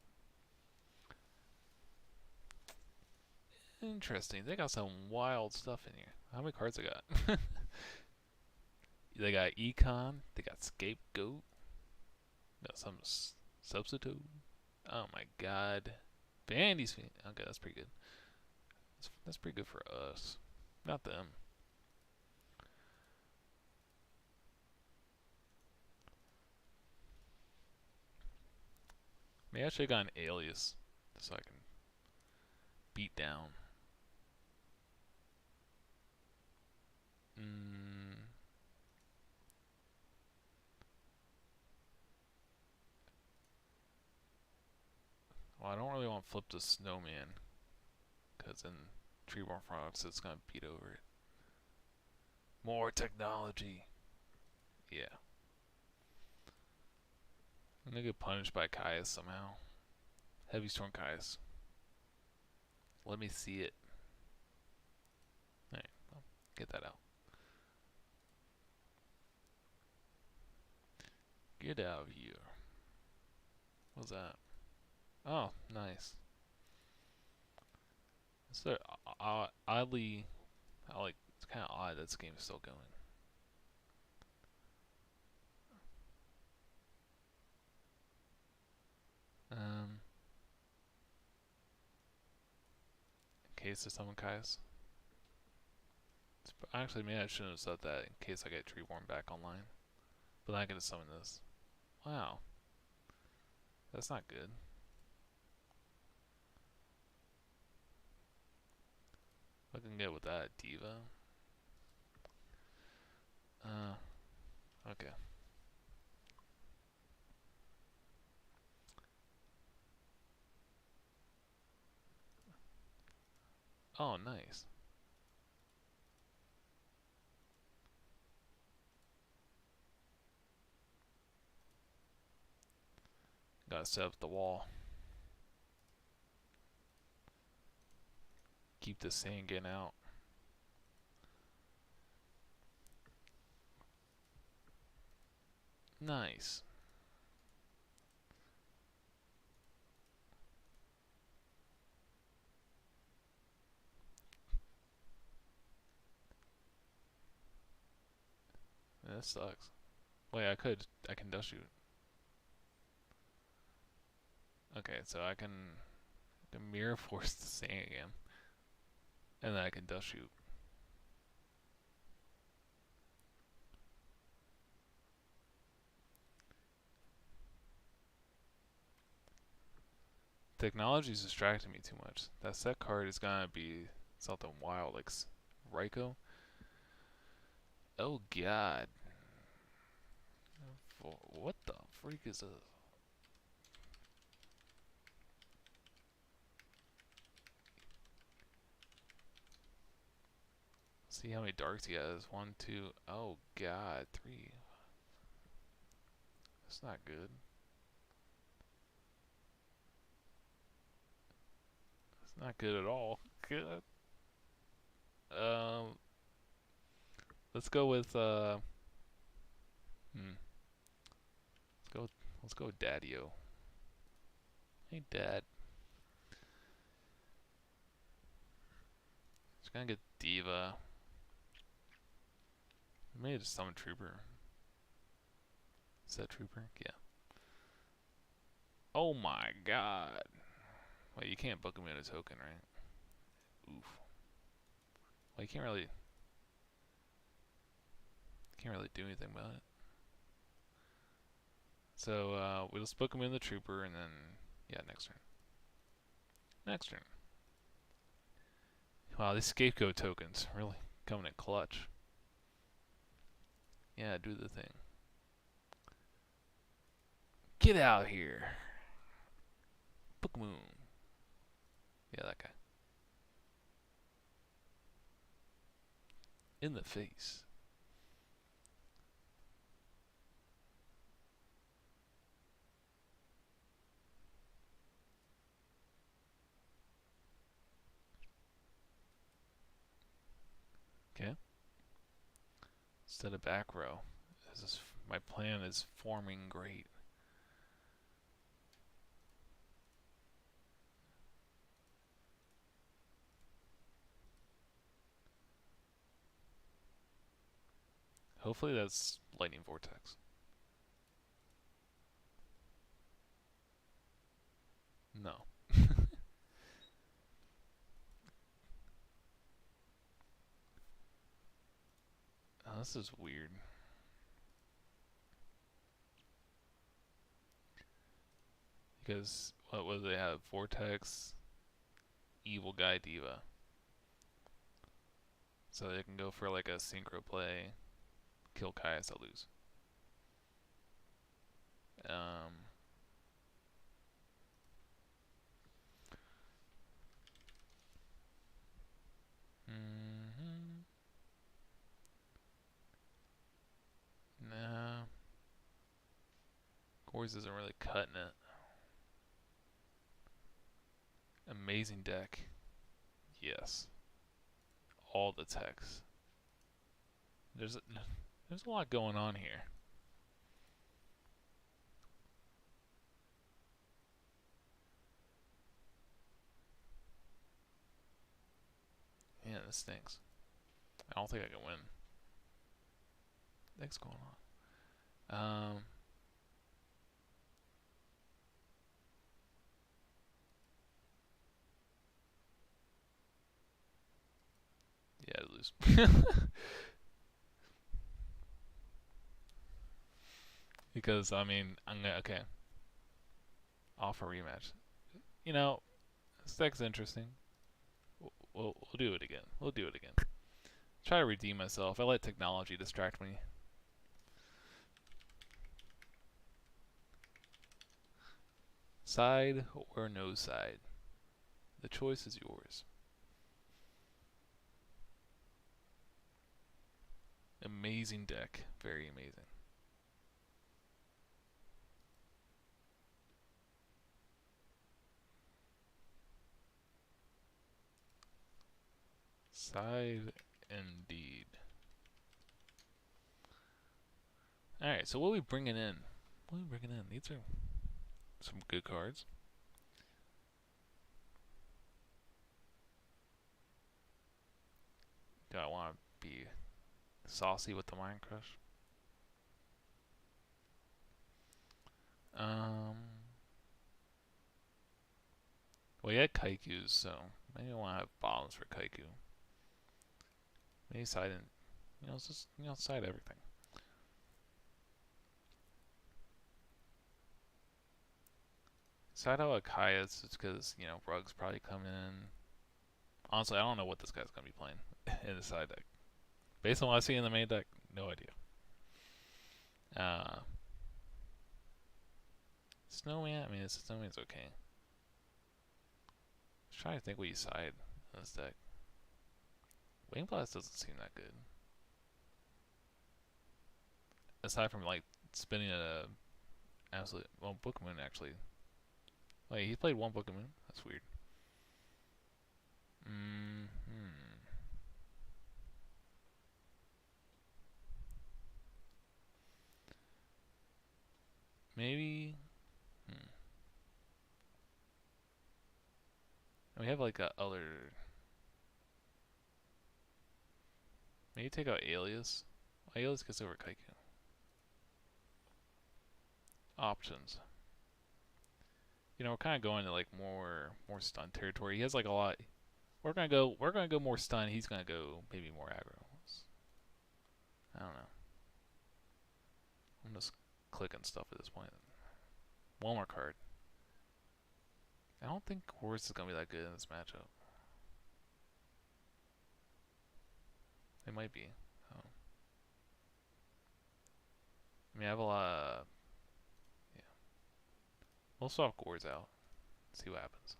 Interesting. They got some wild stuff in here. How many cards they got? They got Econ. They got Scapegoat. Got some Substitute. Oh my god. Bandy's. Okay, that's pretty good. That's pretty good for us. Not them. Maybe I should have got an alias so I can beat down. Well, I don't really want to flip the snowman, because in Treeborn Frogs it's going to beat over it. More technology. Yeah. I'm going to get punished by Caius somehow. Heavy Storm Caius. Let me see it. Alright, well, get that out. Get out of here. What's that? Oh, nice. It's oddly, it's kind of odd that this game is still going. In case there's someone Caius. Actually, maybe I shouldn't have said that in case I get Treeborn back online. But I get to summon this. Wow. That's not good. I can get with that Diva. Okay. Oh, nice. Gotta set up the wall. Keep the sand getting out. Nice. That sucks. Wait, I can dust shoot. Okay, so I can mirror force the sand again. And then I can dust shoot. Technology's distracting me too much. That set card is gonna be something wild, like Ryko. Oh god. What the freak is this? See how many darks he has. 1, 2. Oh god, 3. That's not good. It's not good at all. Good. Um, let's go with hmm. Let's go. Let's go with Daddy-O. Hey, Dad. Just gonna get Diva. Maybe just summon Trooper. Set Trooper? Yeah. Oh my god. Wait, you can't book him in a token, right? Oof. Well, you can't really do anything about it. So we'll just book him in the Trooper, and then yeah, next turn. Next turn. Wow, these scapegoat tokens really coming in clutch. Yeah, do the thing. Get out here. Book Moon. Yeah, that guy. In the face. Okay. Instead of back row. My plan is forming great. Hopefully that's Lightning Vortex. No. Oh, this is weird. Because what do they have? Vortex, Evil Guy, Diva. So they can go for like a synchro play, kill Kaius to lose. Mm-hmm. Nah. Gores isn't really cutting it. Amazing deck. Yes. All the techs. There's a lot going on here. Man, this stinks. I don't think I can win. What's going on? Yeah, I lose. Because I mean, okay. Off a rematch. You know, this deck's interesting. We'll do it again. We'll do it again. Try to redeem myself. I let technology distract me. Side or no side? The choice is yours. Amazing deck. Very amazing. Side indeed. Alright, so what are we bringing in? What are we bringing in? These are some good cards. Do I want to be saucy with the Mind Crush? Well, you had Kaikus, so maybe I want to have bottoms for Kaiku. Maybe side and, just, side everything. Side out Akai's just because, you know, Rug's probably coming in. Honestly, I don't know what this guy's going to be playing in the side deck. Based on what I see in the main deck, no idea. Snowman, I mean, Snowman's okay. Just trying to think what you side in this deck. Wing Blast doesn't seem that good. Aside from, like, spinning a absolute... Well, Book of Moon, actually. Wait, he played one Book of Moon? That's weird. Maybe... We have, like, a other... Maybe take out Alias. Alias gets over Kaiku. Options. You know, we're kind of going to like more stun territory. He has like a lot. We're gonna go more stun. He's gonna go maybe more aggro. I don't know. I'm just clicking stuff at this point. One more card. I don't think Horus is gonna be that good in this matchup. It might be. Oh. I mean, I have a lot of... Yeah. We'll swap Gores out. See what happens.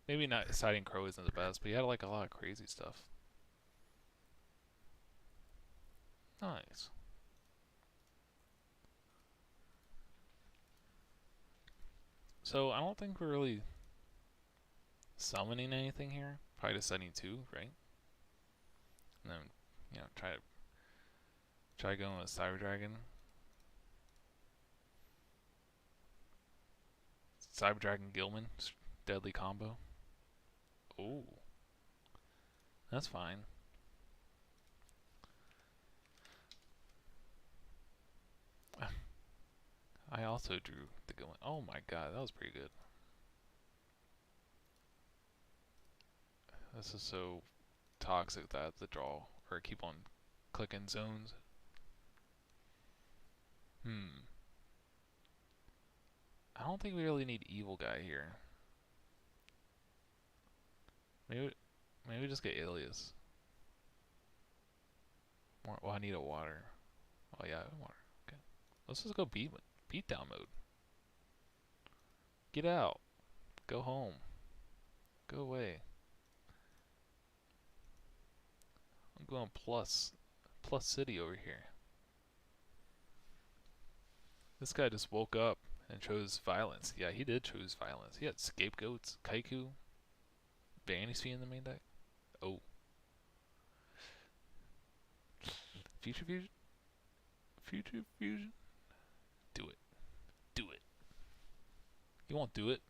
Maybe not Siding Crow isn't the best, but he had like a lot of crazy stuff. Nice. So I don't think we're really summoning anything here. Probably just setting 2, right? And then, you know, try going with Cyber Dragon. Cyber Dragon Gilman, deadly combo. Oh, that's fine. I also drew the Gilman. Oh my god, that was pretty good. This is so toxic that I have to draw or keep on clicking zones. I don't think we really need Evil Guy here. Maybe just get Alias. Well, I need a water. Oh yeah, water. Okay. Let's just go beat down mode. Get out. Go home. Go away. I'm going plus city over here. This guy just woke up and chose violence. Yeah, he did choose violence. He had scapegoats, Kaiku, Vanish in the main deck. Oh. Future Fusion? Future Fusion? Do it. Do it. You won't do it.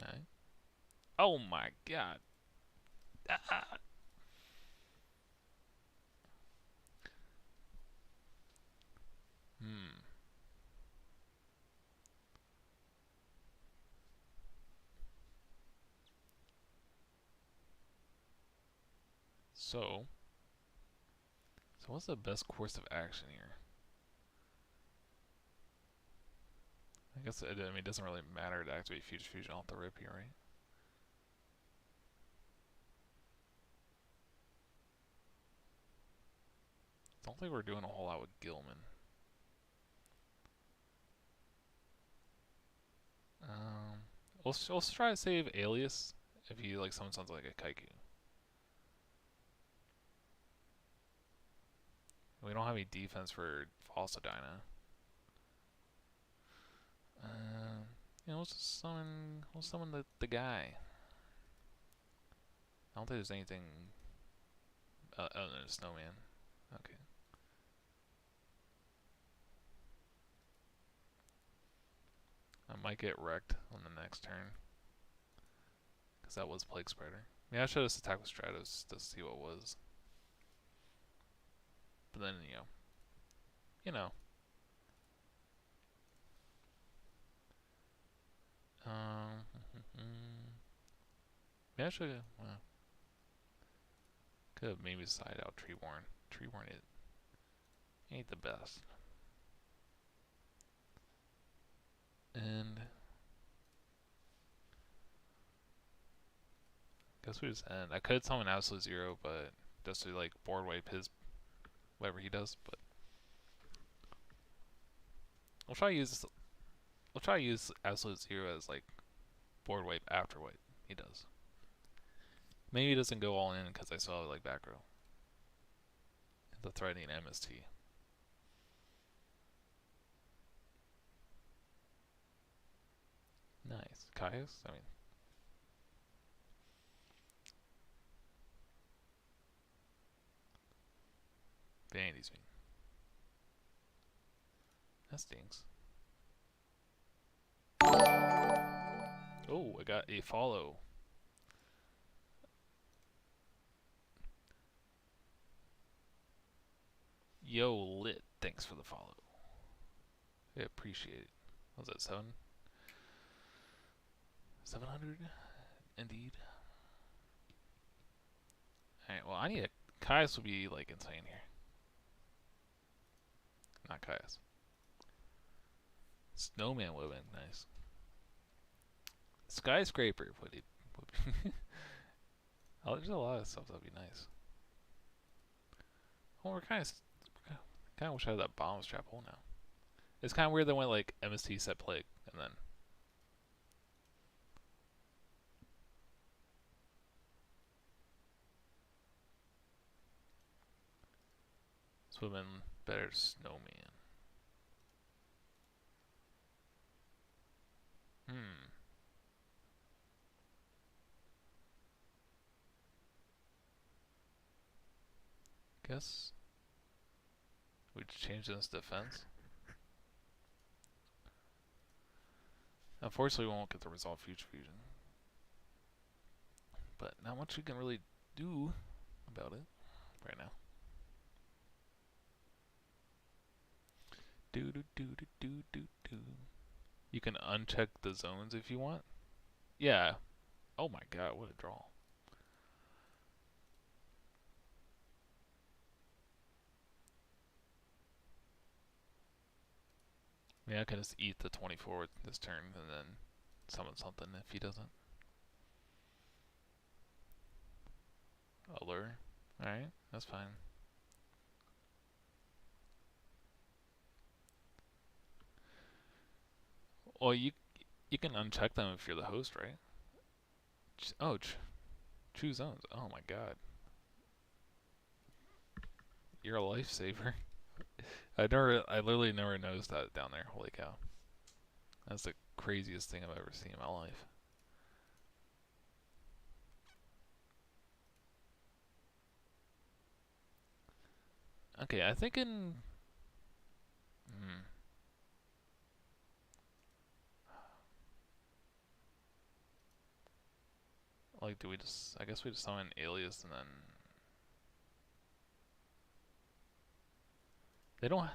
Alright. Oh my god. Ah. So what's the best course of action here? I guess it doesn't really matter to activate Future Fusion off the rip here, right? Don't think we're doing a whole lot with Gilman. We'll try to save Alias if he like someone sounds like a Kaiku. We don't have any defense for Falsadina. You know, we'll summon the guy. I don't think there's anything other than a Snowman. Okay. I might get wrecked on the next turn. Because that was Plague Spreader. Yeah, I should have just attacked with Stratos to see what it was. But then, you know. Yeah, I should have, well, could have maybe side out Treeborn. Treeborn ain't the best. And guess we just end. I could summon Absolute Zero, but just to like board wipe his whatever he does. But we'll try to use Absolute Zero as like board wipe after what he does. Maybe he doesn't go all in because I still have like back row. The threatening MST. Nice. Caius? I mean, Vanity's mean. That stinks. Oh, I got a follow. Yo, lit. Thanks for the follow. I appreciate it. What was that, 700? Indeed. Alright, well, I need a... Caius will be, like, insane here. Not Caius. Snowman would have been nice. Skyscraper would be... Oh, there's a lot of stuff that would be nice. Well, we're kind of wish I had that bomb strap hole now. It's kind of weird they went, like, MST set plague, and then... This would have been better Snowman. Guess we change this defense. Unfortunately, we won't get the Resolve Future Fusion. But not much we can really do about it right now. Do. You can uncheck the zones if you want. Yeah. Oh my god, what a draw. Yeah, I can just eat the 24 this turn and then summon something if he doesn't. Allure. Alright, that's fine. Well, you can uncheck them if you're the host, right? Oh, choose zones. Oh my god. You're a lifesaver. I literally never noticed that down there. Holy cow. That's the craziest thing I've ever seen in my life. Okay, I think in... Like, do we just... I guess we just summon Alias and then... They don't...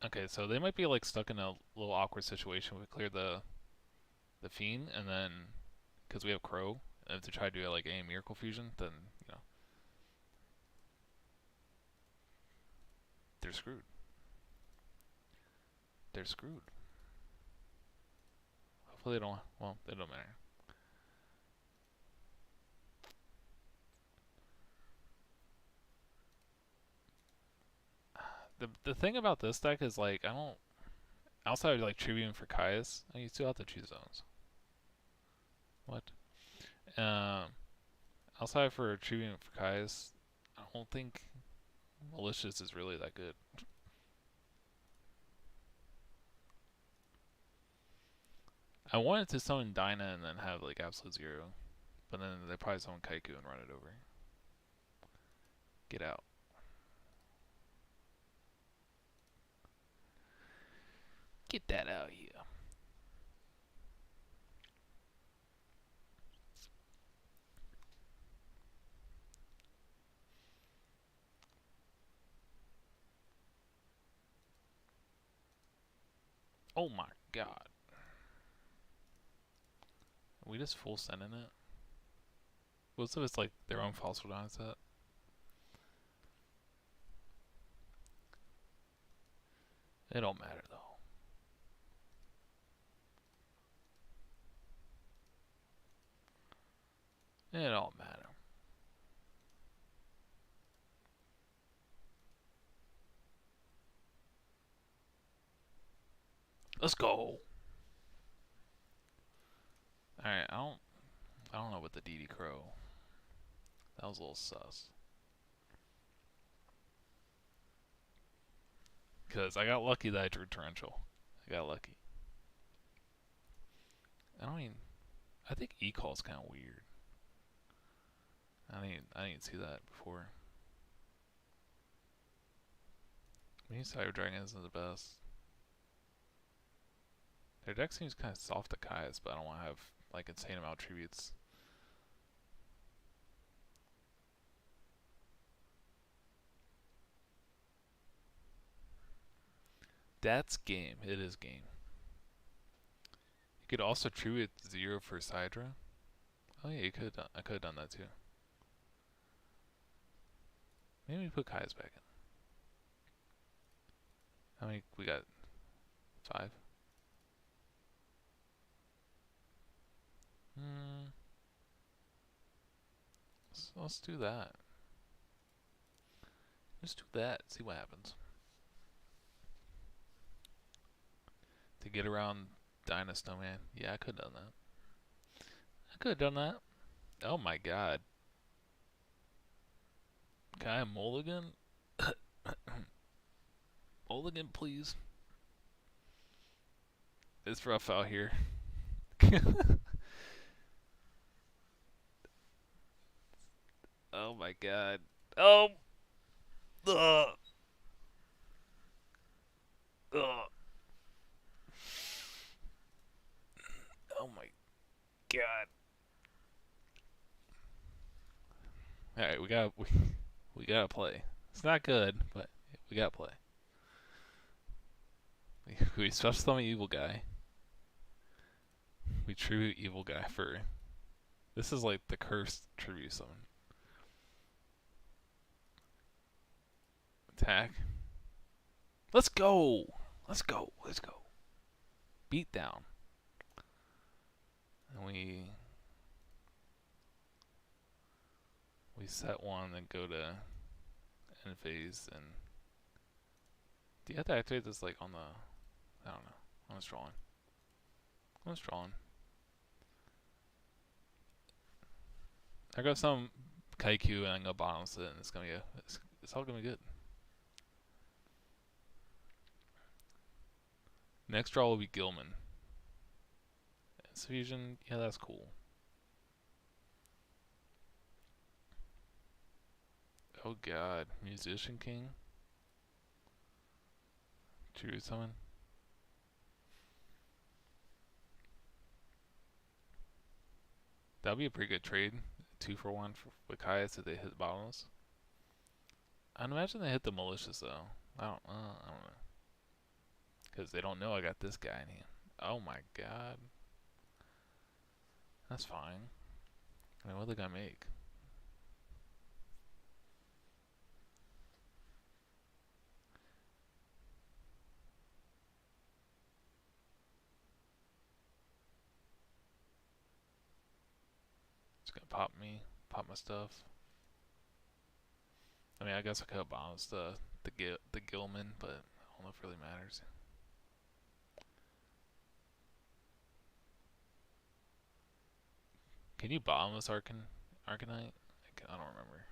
Okay, so they might be, like, stuck in a little awkward situation. We clear the Fiend, and then... Because we have Crow, and if they try to do, like, a Miracle Fusion, then, you know... They're screwed. They're screwed. Hopefully they don't... Well, it don't matter. The thing about this deck is, like, I don't... Outside of, like, Tribune for Caius, you still have to choose zones. What? Outside for Tribune for Caius, I don't think Malicious is really that good. I wanted to summon Dyna and then have, like, Absolute Zero. But then they probably summon Kaiku and run it over. Get out. Get that out of here. Oh my god. Are we just full sending it? What's if it's like their own Fossil set? It don't matter though. It don't matter. Let's go. Alright, I don't know about the DD Crow. That was a little sus. Because I got lucky that I drew Torrential. I got lucky. I think E-Call is kind of weird. I didn't see that before. Maybe Cyber Dragon isn't the best. Their deck seems kind of soft to Kai's, but I don't want to have like insane amount of tributes. That's game. It is game. You could also tribute 0 for Sidra. Oh yeah, you could. I could have done that too. Maybe we put Kai's back in. How many we got? 5. Let's do that. Let's do that. See what happens. To get around Dynasty, man. Yeah, I could have done that. I could have done that. Oh my god. Can I have Mulligan? Mulligan, please. It's rough out here. Oh my god. Oh! Ugh. Ugh. Oh my god. Alright, we gotta play. It's not good, but we gotta play. We special summon evil guy. We tribute evil guy for. This is like the cursed tribute summon. Attack. Let's go! Let's go! Let's go! Beat down. And we set one and go to end phase. And do you have to activate this like on the? I don't know. On this drawing. On this drawing. I got some Kaiku and I'm gonna balance it, and it's gonna be it's all gonna be good. Next draw will be Gilman. Fusion, yeah, that's cool. Oh god, Musician King. Tribute summon. That'd be a pretty good trade. 2 for 1 with Kai's if they hit bottomless. I'd imagine they hit the malicious though. I don't know. Because they don't know I got this guy in here. Oh my god. That's fine. I mean, what are they gonna make? It's gonna pop me, pop my stuff. I mean, I guess I could have bounced the Gilman, but I don't know if it really matters. Can you bomb this Arcanite? I don't remember.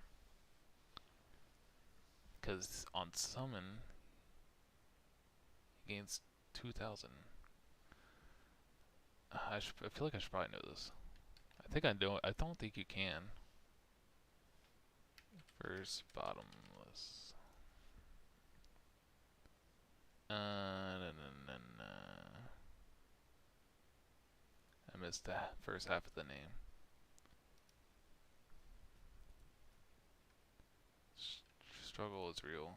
Because on summon, he gains 2,000. I feel like I should probably know this. I think I don't. I don't think you can. First bottomless. I missed the first half of the name. Struggle is real.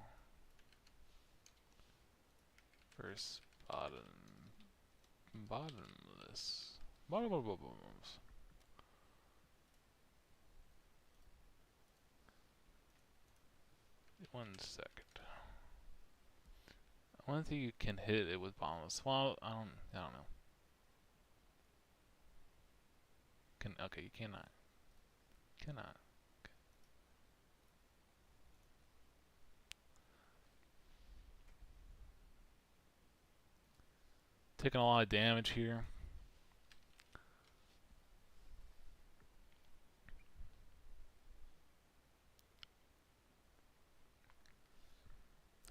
First bottomless. Bottomless. One second. I wonder if you can hit it with bottomless. Well, I don't know. Okay, you cannot. Cannot. Taking a lot of damage here.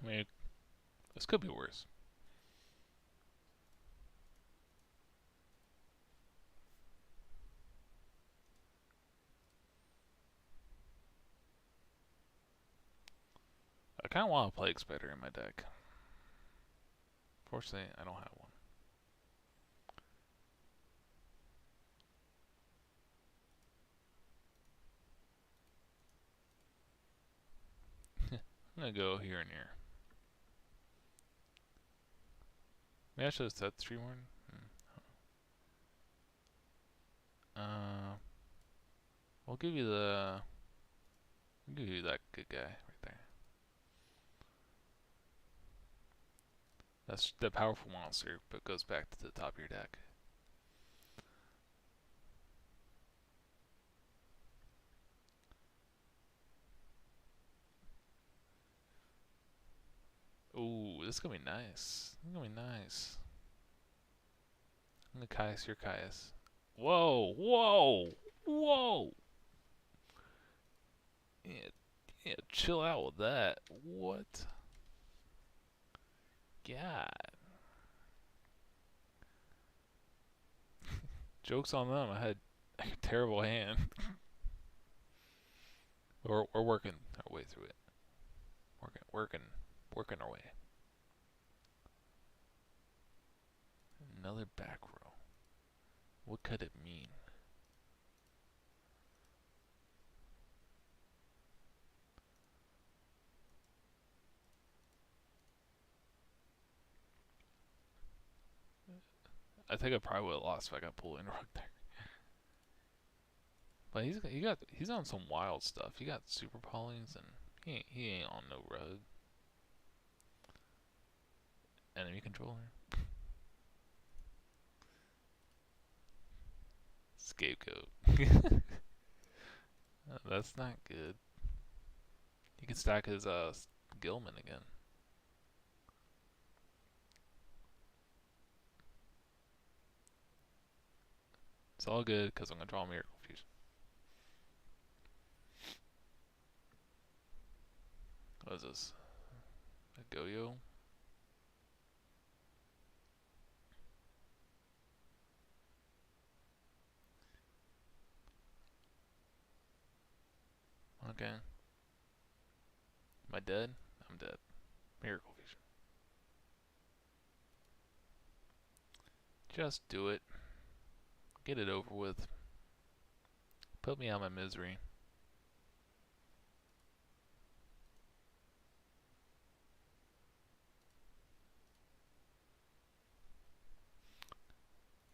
I mean, this could be worse. I kind of want a Plague Spider in my deck. Fortunately, I don't have one. I'm gonna go here and here. Maybe I should have set 3 more. We'll give you that good guy right there. That's the powerful monster, but goes back to the top of your deck. Ooh, this is gonna be nice. This is gonna be nice. I'm gonna Caius your Caius. Whoa, whoa, whoa! Yeah, chill out with that. What? God. Joke's on them. I had a terrible hand. We're working our way through it. Working our way. Another back row. What could it mean? I think I probably would have lost if I got pulled in right there. But he's on some wild stuff. He got super polys and he ain't on no rug. Enemy controller. Scapegoat. That's not good. He can stack his Gilman again. It's all good because I'm gonna draw Miracle Fusion. What is this? A Goyo? Okay. Am I dead? I'm dead. Miracle Fusion. Just do it. Get it over with. Put me out of my misery.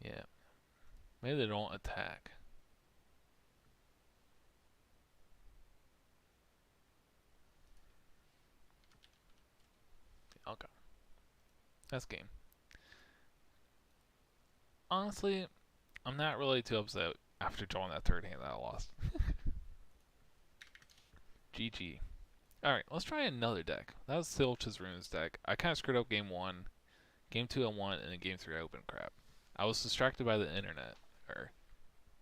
Yeah. Maybe they don't attack. Okay. That's game. Honestly, I'm not really too upset after drawing that third hand that I lost. GG. Alright, let's try another deck. That was Silch's Runes deck. I kind of screwed up game 1. Game 2 I won, and then game 3 I opened crap. I was distracted by the internet, or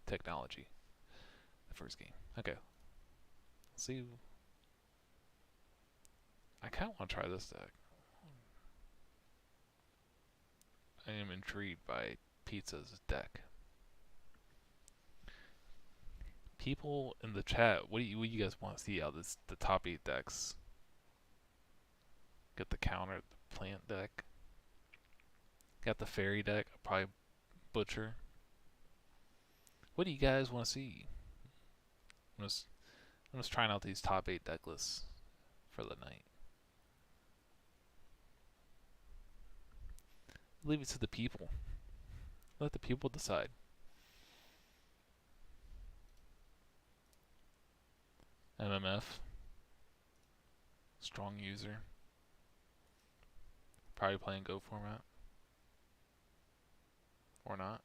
technology, the first game. Okay. Let's see. I kind of want to try this deck. I am intrigued by Pizza's deck. People in the chat, what do you guys want to see out of the top 8 decks? Got the counter, the plant deck. Got the fairy deck, probably butcher. What do you guys want to see? I'm just trying out these top 8 deck lists for the night. Leave it to the people. Let the people decide. MMF. Strong user. Probably playing Go format. Or not.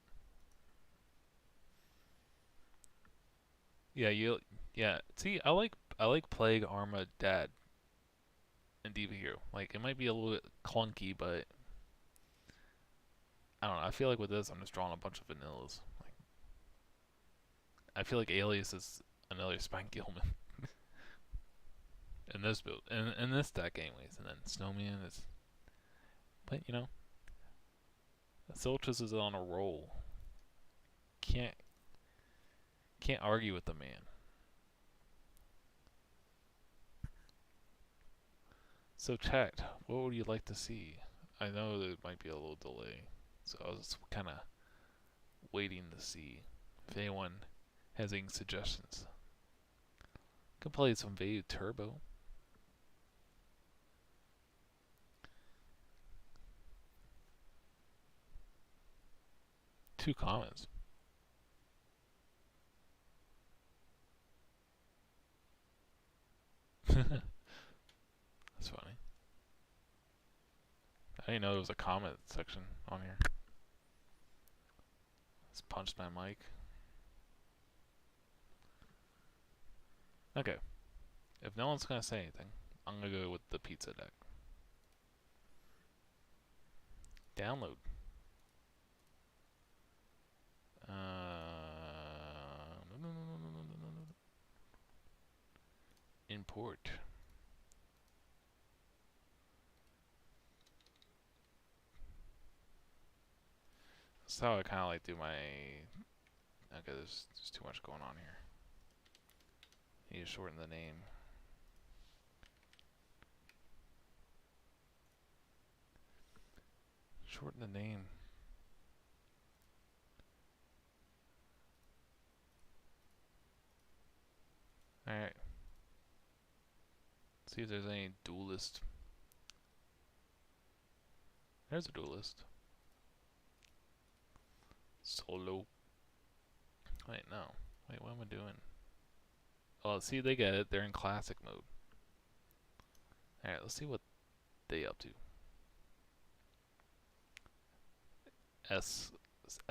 Yeah, yeah. See, I like Plague, Arma, Dad, and Diva Hero. Like it might be a little bit clunky, but I don't know. I feel like with this, I'm just drawing a bunch of vanillas. Like I feel like Alias is another Spine Gilman in this build, in this deck, anyways. And then Snowman is, but you know, Silchus is on a roll. Can't can't argue with the man. So chat, what would you like to see? I know there might be a little delay, so I was kind of waiting to see if anyone has any suggestions. Could play some Vayu Turbo. Two comments. That's funny. I didn't know there was a comment section on here. Let's punch my mic. Okay. If no one's gonna say anything, I'm gonna go with the pizza deck. Download. Import. That's how I kind of like do my. Okay, there's too much going on here. Need to shorten the name. Shorten the name. Alright. See if there's any duelist. There's a duelist. Solo. Wait, no. Wait, what am I doing? Oh, see, they get it. They're in classic mode. Alright, let's see what they up to.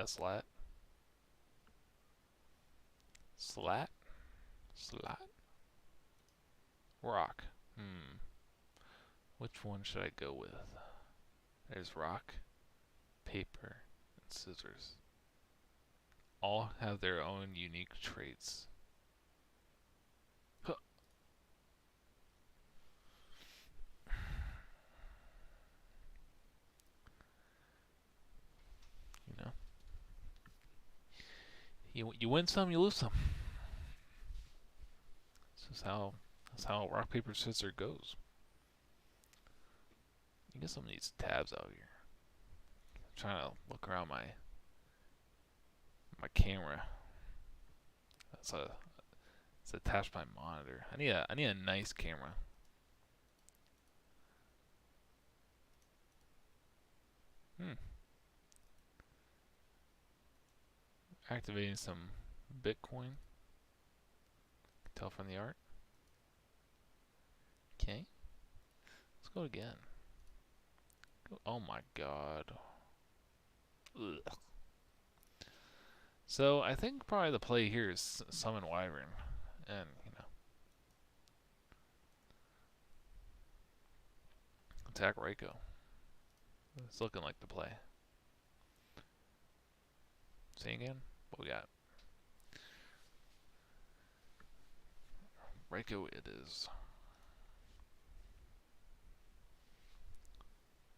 Slat? Slat? Slat? Rock. Which one should I go with? There's rock, paper, and scissors. All have their own unique traits. Huh. You know, you win some, you lose some. That's how rock paper scissors goes. You get some of these tabs out here. I'm trying to look around my camera. It's attached to my monitor. I need a nice camera. Activating some Bitcoin. Tell from the art. Okay. Let's go again. Oh my god. Ugh. So I think probably the play here is summon Wyvern, and you know, attack Reiko. It's looking like the play. See again? What we got? Reiko it is.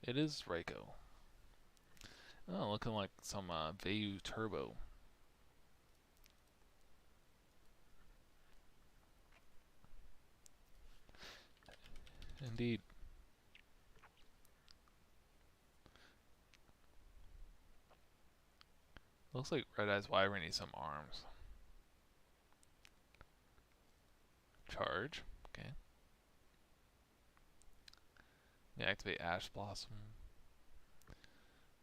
It is Reiko. Oh, looking like some Vayu Turbo. Indeed. Looks like Red Eyes Wyvern needs some arms. Charge. Okay. Yeah, activate Ash Blossom.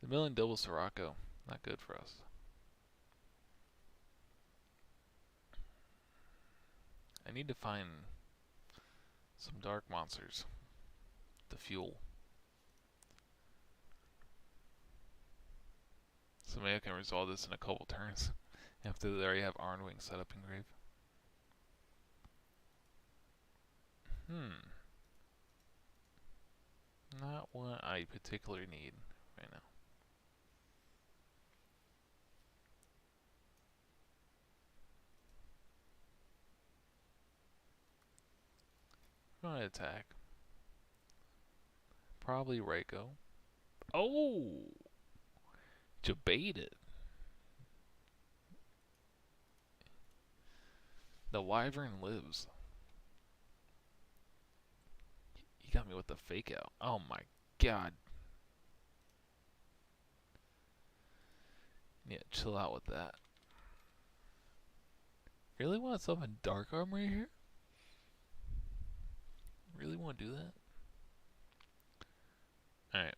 The Million Double Sirocco. Not good for us. I need to find some dark monsters to fuel. So maybe I can resolve this in a couple turns after they already have Arnwing set up in grave. Not what I particularly need right now. I'm gonna attack. Probably Reiko. Oh! Debated. The Wyvern lives. He got me with the fake out. Oh my god. Yeah, chill out with that. Really want something dark armor here? Really want to do that? Alright.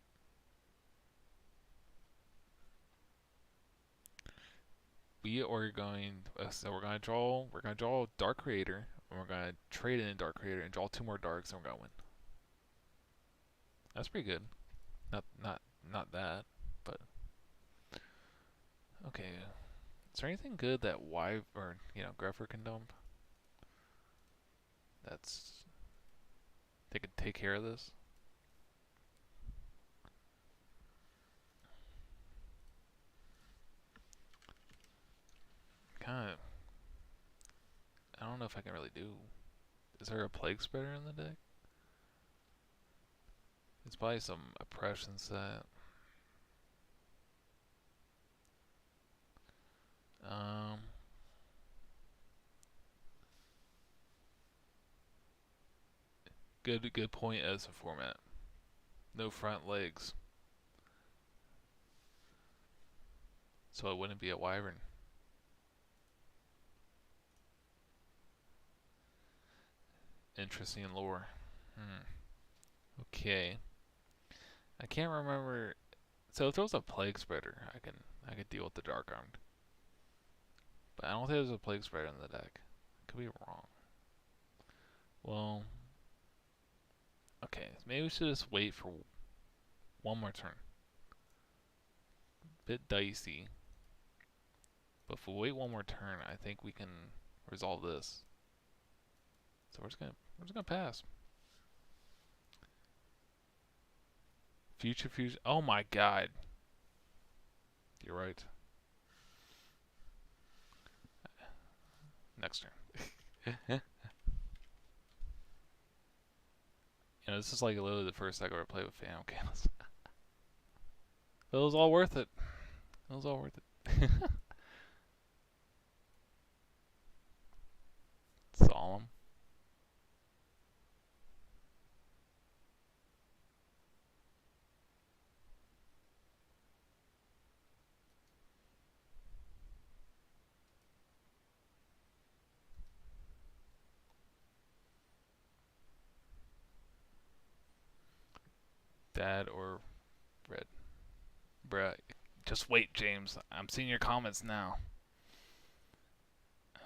We are going so we're gonna draw Dark Creator, and we're gonna trade in Dark Creator and draw 2 more darks, and we're gonna win. That's pretty good. Not that, but okay. Is there anything good that Grepher can dump? They could take care of this. Kinda I don't know if I can really do. Is there a Plague Spreader in the deck? It's probably some oppression set. Um, good point as a format. No front legs, so it wouldn't be a Wyvern. Interesting lore. Okay. I can't remember. So if there was a Plague Spreader, I could deal with the Dark Armed. But I don't think there's a Plague Spreader in the deck. Could be wrong. Well, okay. Maybe we should just wait for one more turn. Bit dicey. But if we wait one more turn, I think we can resolve this. So we're just gonna pass. Future fusion. Oh my god. You're right. Next turn. This is like literally the first deck I ever played with Phantom Candles. But it was all worth it. It was all worth it. Solemn. Dad or Red. Bruh. Just wait, James. I'm seeing your comments now.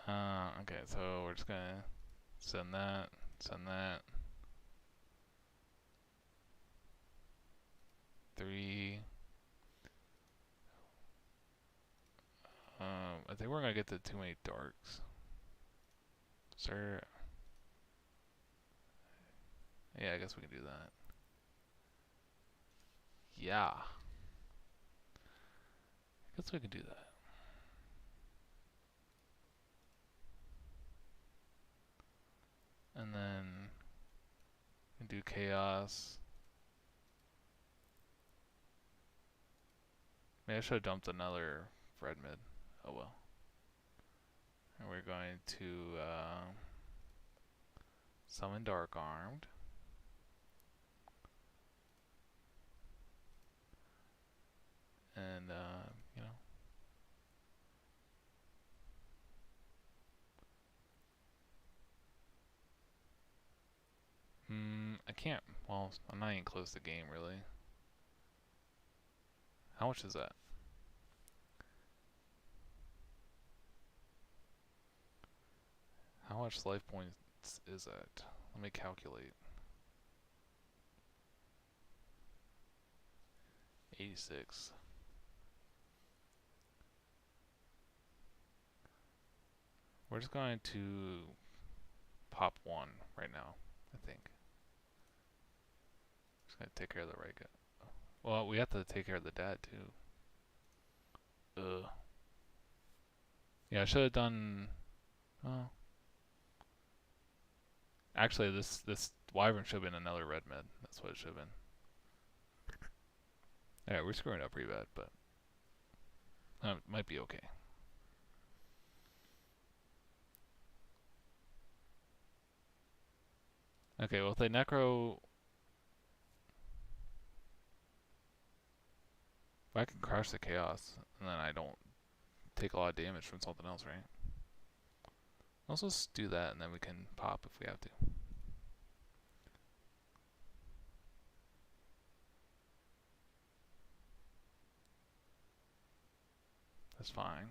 Okay, so we're just gonna send that, send that. 3. I think we're gonna get to too many darks. Sir. Yeah, I guess we can do that. Yeah. I guess we can do that. And then we can do chaos. Maybe I should have dumped another red mid. Oh well. And we're going to summon Dark Armed. And, I can't. Well, I'm not even close to the game, really. How much is that? How much life points is that? Let me calculate. 86. We're just going to pop 1 right now. I think. Just gotta take care of the right guy. Well, we have to take care of the dad too. Ugh. Yeah, I should have done. Oh, actually, this wyvern should have been another red med. That's what it should have been. Yeah, we're screwing up pretty bad, but it might be okay. Okay, well, if they necro, I can crush the chaos, and then I don't take a lot of damage from something else, right? Let's just do that, and then we can pop if we have to. That's fine.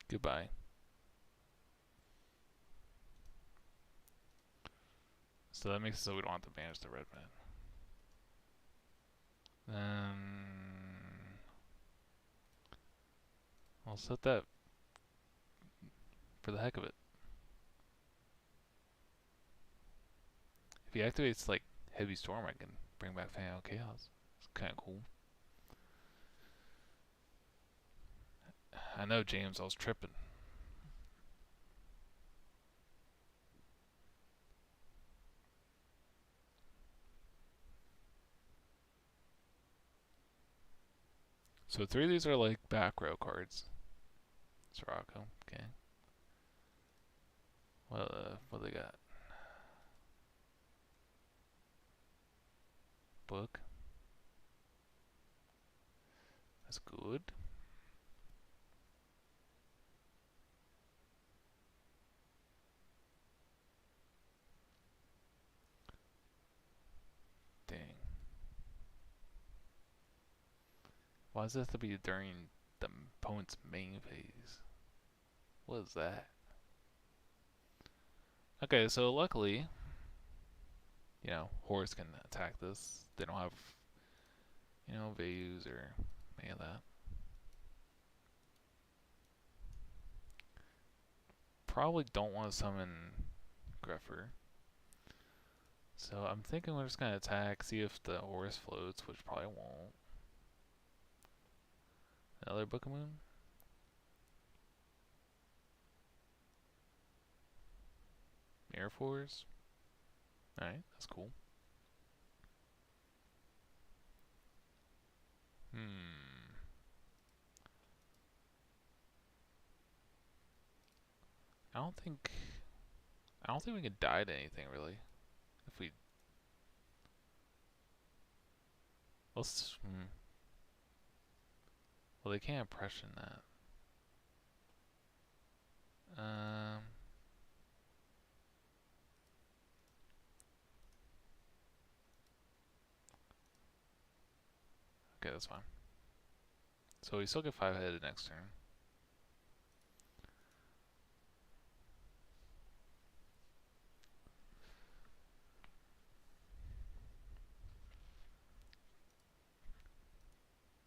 Goodbye. So that makes it so we don't have to banish the red man. Then I'll set that for the heck of it. If he activates like Heavy Storm, I can bring back Final Chaos. It's kind of cool. I know, James, I was tripping. So 3 of these are like back row cards. Sirocco, okay. What they got? Book. That's good. Dang. Why does it have to be during the opponent's main phase? What is that? Okay, so luckily, you know, Horus can attack this. They don't have, you know, Vayus or any of that. Probably don't want to summon Greffer. So I'm thinking we're just going to attack, see if the Horus floats, which probably won't. Another Book of Moon? Mirror Force? Alright, that's cool. I don't think we can die to anything really. If we let's well, they can't impression that. Okay, that's fine. So we still get 5-headed next turn.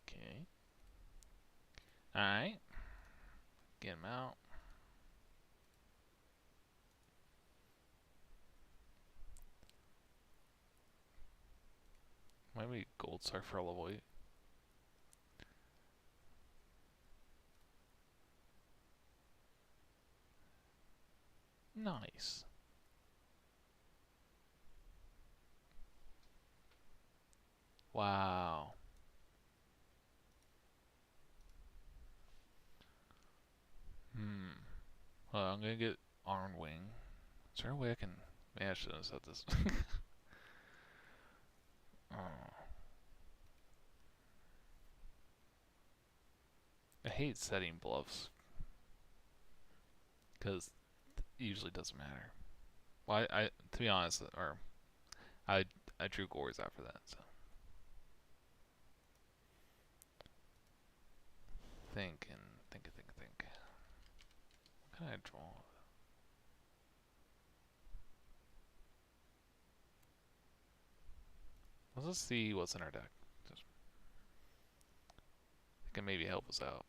Okay. Alright. Get him out. Might be Gold Star for a level 8. Nice. Wow. Well, I'm gonna get Iron Wing. Is there a way I can... Maybe I shouldn't have said this. I hate setting bluffs. Because it usually doesn't matter. Well, I to be honest, or I drew Gores after that, so. Think. What can I draw? Let's see what's in our deck. Just, it can maybe help us out.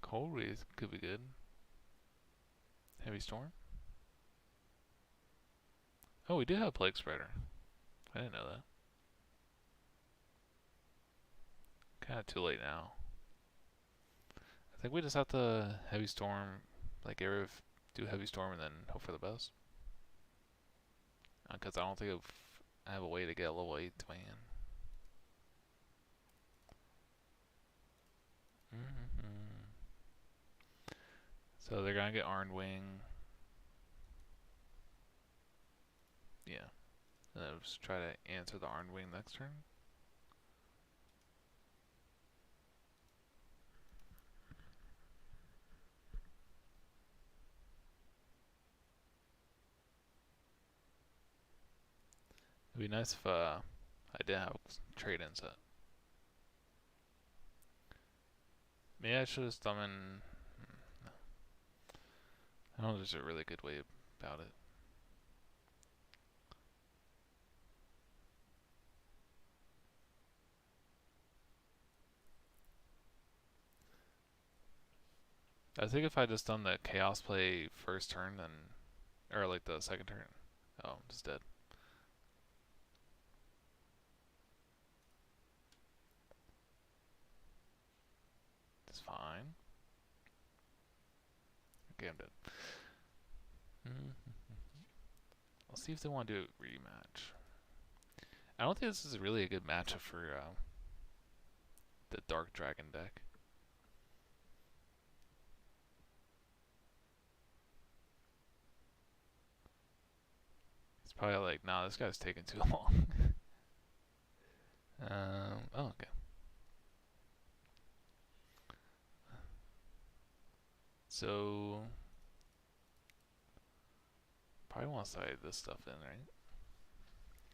Cold Wraith could be good. Heavy Storm. Oh, we do have Plague Spreader. I didn't know that. Kinda too late now. I think we just have to Heavy Storm, like do Heavy Storm and then hope for the best. Because I don't think I have a way to get a level 8 to my hand. So they're gonna get Iron Wing. Yeah. And then just try to answer the Iron Wing next turn. It'd be nice if I did have a trade-in set. Maybe I should have summoned. No. I don't know if there's a really good way about it. I think if I just done the Chaos play first turn, then, or like the second turn. Oh, I'm just dead. It's fine. Okay, I'm dead. I'll see if they want to do a rematch. I don't think this is really a good matchup for the Dark Dragon deck. It's probably like, nah, this guy's taking too long. Oh, okay. So, probably want to side this stuff in, right?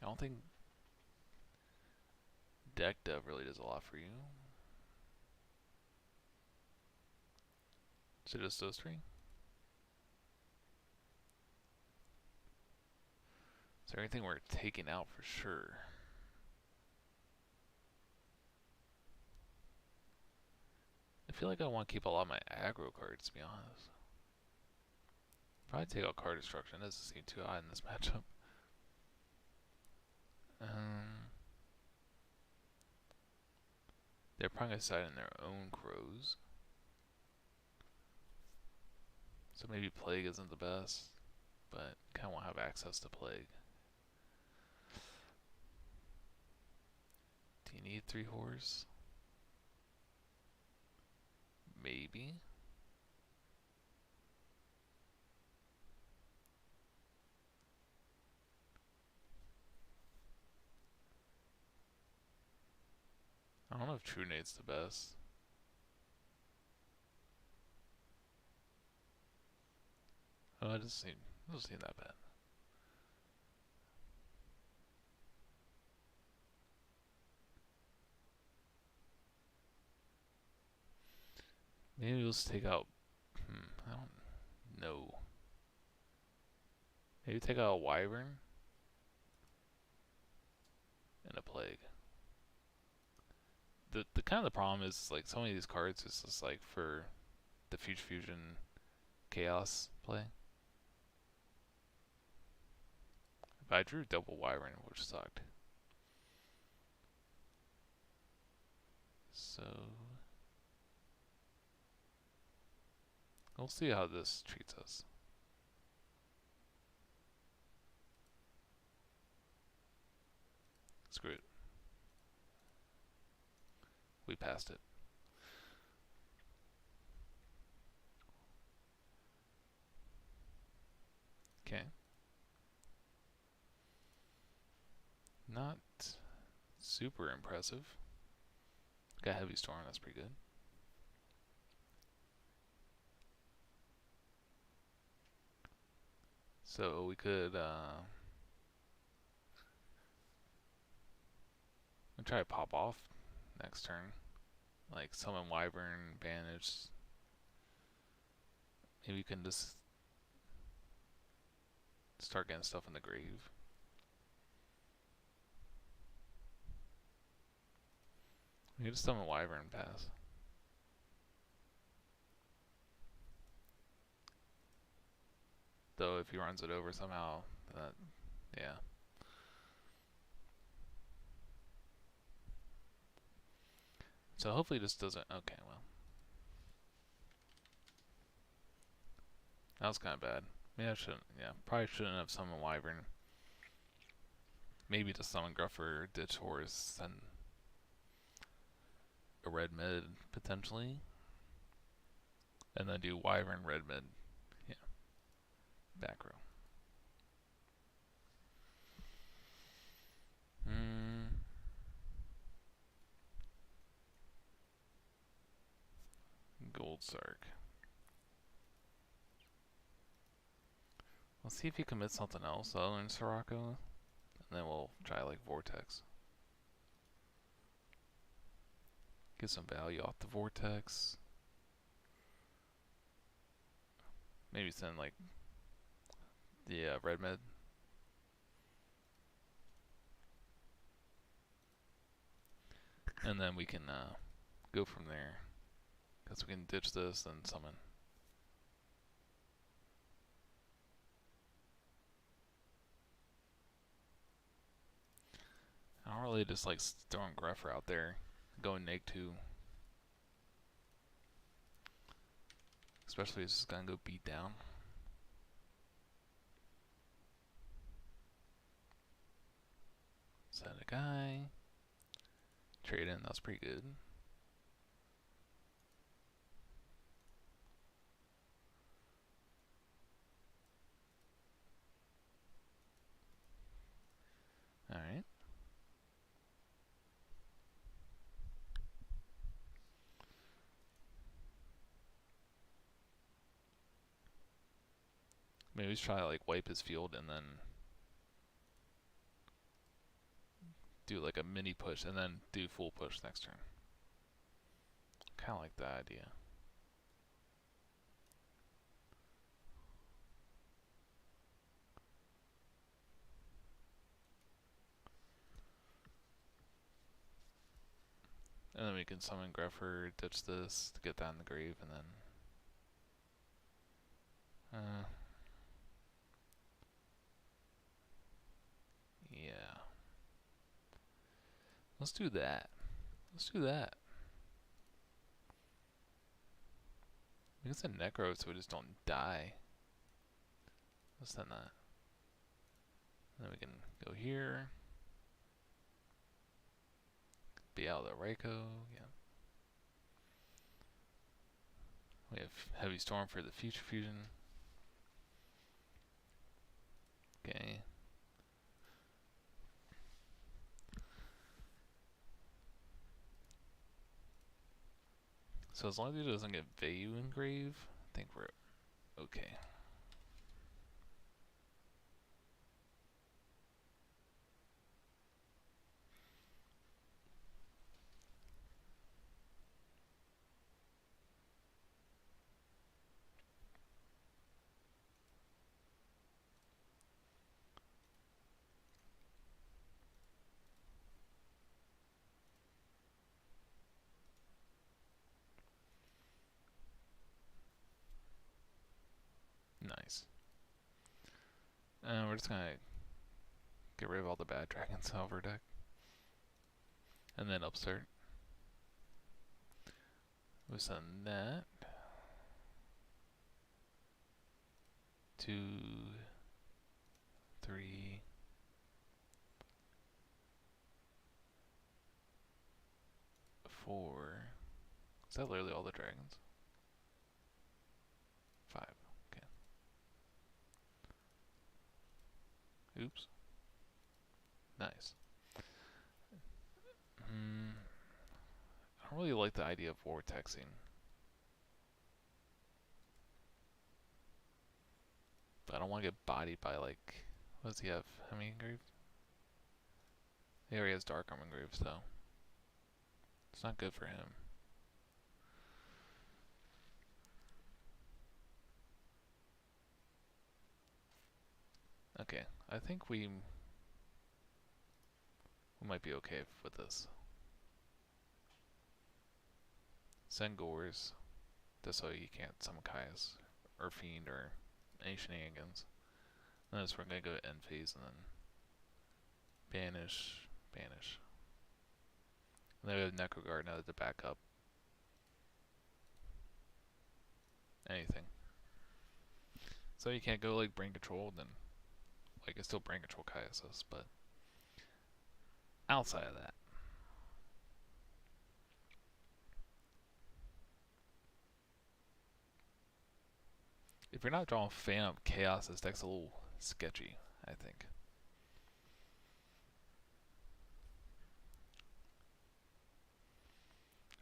I don't think deck dev really does a lot for you. So just those three? Is there anything we're taking out for sure? I feel like I want to keep a lot of my aggro cards, to be honest. Probably take out card destruction. It doesn't seem too high in this matchup. They're probably going to side in their own crows. So maybe Plague isn't the best, but kind of want to have access to Plague. Do you need 3 horse? Maybe. I don't know if True Nate's the best. Oh, it doesn't seem that bad. Maybe we'll just take out. I don't know. Maybe take out a Wyvern and a Plague. The kind of the problem is like so many of these cards is just like for the Future Fusion Chaos play. But I drew double Wyvern, which sucked. So we'll see how this treats us. Screw it. We passed it. Okay. Not super impressive. Got Heavy Storm, that's pretty good. So we could I'll try to pop off next turn. Like summon Wyvern, Banish. Maybe we can just start getting stuff in the grave. We just summon Wyvern pass. Though if he runs it over somehow, yeah. So hopefully this doesn't. Okay, well, that was kind of bad. Maybe I shouldn't. Yeah, probably shouldn't have summoned Wyvern. Maybe just summon Gruffer, Ditch Horse, and a red mid potentially, and then do Wyvern red mid. Yeah, back row. Gold Sark. Let's see if he commits something else other than Sirocco, and then we'll try like Vortex. Get some value off the Vortex. Maybe send like the red mid. And then we can go from there. Because we can ditch this and summon. I don't really just like throwing Gruffer out there, going neg 2. Especially if it's just gonna go beat down. Set a guy. Trade in, that's pretty good. Alright. Maybe we try to like wipe his field and then do like a mini push and then do full push next turn. Kinda like that idea. And then we can summon Gruffer, ditch this to get that in the grave, and then yeah. Let's do that. Let's do that. We can send Necro so we just don't die. Let's send that. And then we can go here. Be out of the Raikou, yeah. We have Heavy Storm for the Future Fusion. Okay. So as long as it doesn't get Vayu engraved, I think we're okay. Nice. And we're just gonna get rid of all the bad dragons out of our deck. And then upstart. We'll send that. 2, 3. 4. Is that literally all the dragons? 5. Okay. Oops. Nice. I don't really like the idea of vortexing. But I don't want to get bodied by like, what does he have? How many engraved? He already has Dark Arm engraved, so it's not good for him. Okay, I think we might be okay with this. Send Gores, just so you can't summon Kaius or Fiend or any shenanigans. And then we're gonna go to end phase and then banish, banish. And then we have Necroguard now to back up anything. So you can't go like brain control, then like it's still brain control Kaiuses, but outside of that. If you're not drawing fan of chaos, this deck's a little sketchy, I think.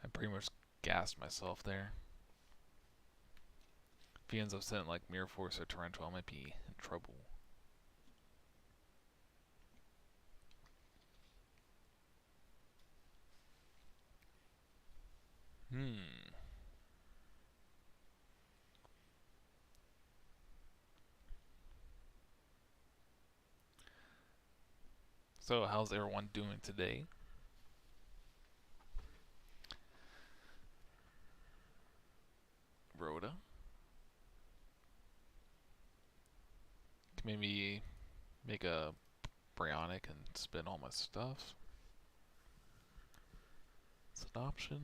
I pretty much gassed myself there. If he ends up sending like Mirror Force or Torrential, I might be in trouble. So how's everyone doing today? Rhoda? Can maybe make a Bryonic and spin all my stuff. It's an option.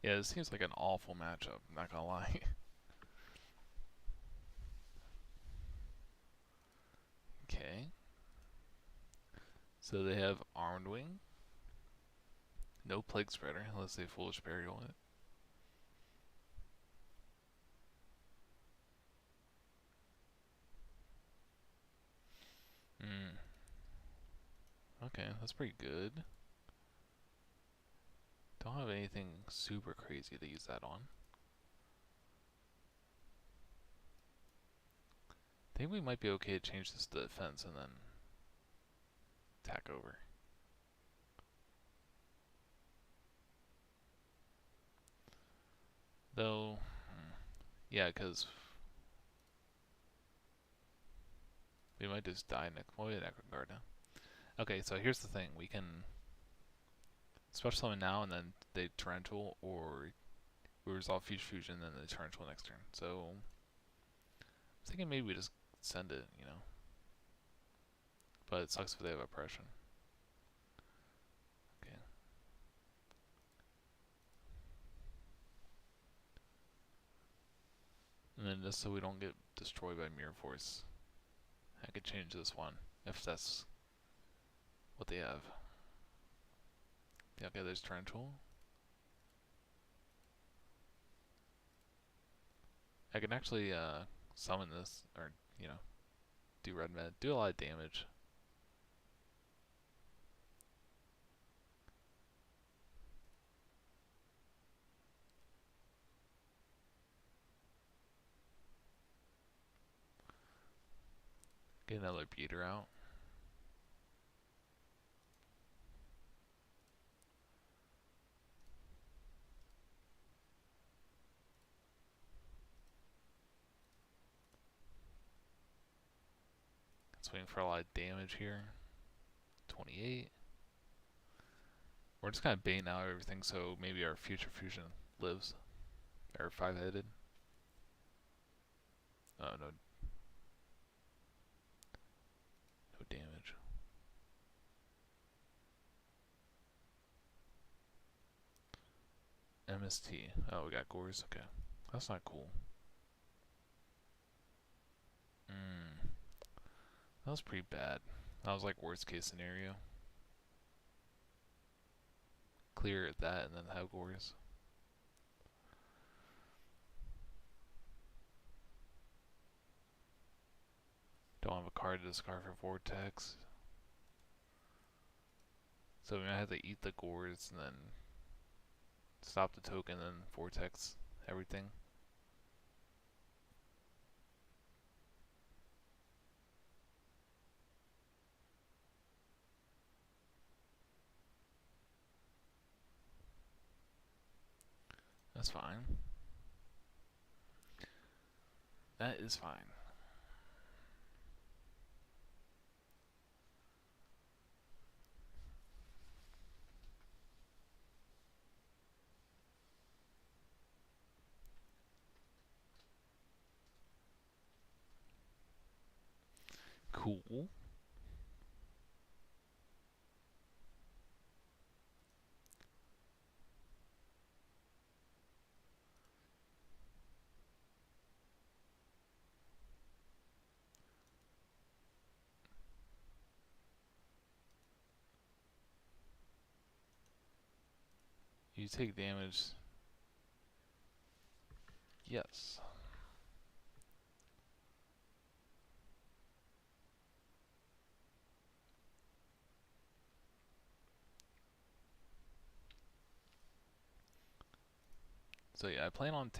Yeah, this seems like an awful matchup, not gonna lie. Okay. So they have Armed Wing. No Plague Spreader, unless they Foolish Burial it. Okay, that's pretty good. Don't have anything super crazy to use that on. I think we might be okay to change this to defense and then attack over. Though, yeah, because we might just die next. Well, we have Necroguard now. Okay, so here's the thing: we can special summon now and then they Torrential, or we resolve Future Fusion and then they Torrential next turn. So I'm thinking maybe we just send it, you know. But it sucks if they have oppression. Okay. And then just so we don't get destroyed by Mirror Force, I could change this one if that's what they have. Yeah, okay, there's Torrential. I can actually summon this, or, you know, do red med, do a lot of damage. Get another beater out. Swing for a lot of damage here. 28. We're just kind of baiting out everything so maybe our Future Fusion lives. Or 5-headed. Oh, no. No damage. MST. Oh, we got Gores? Okay. That's not cool. That was pretty bad. That was like worst case scenario. Clear that and then have Gores. Don't have a card to discard for Vortex. So we're gonna have to eat the Gores and then stop the token and then Vortex everything. That's fine. That is fine. Cool. You take damage. Yes. So yeah, I plan on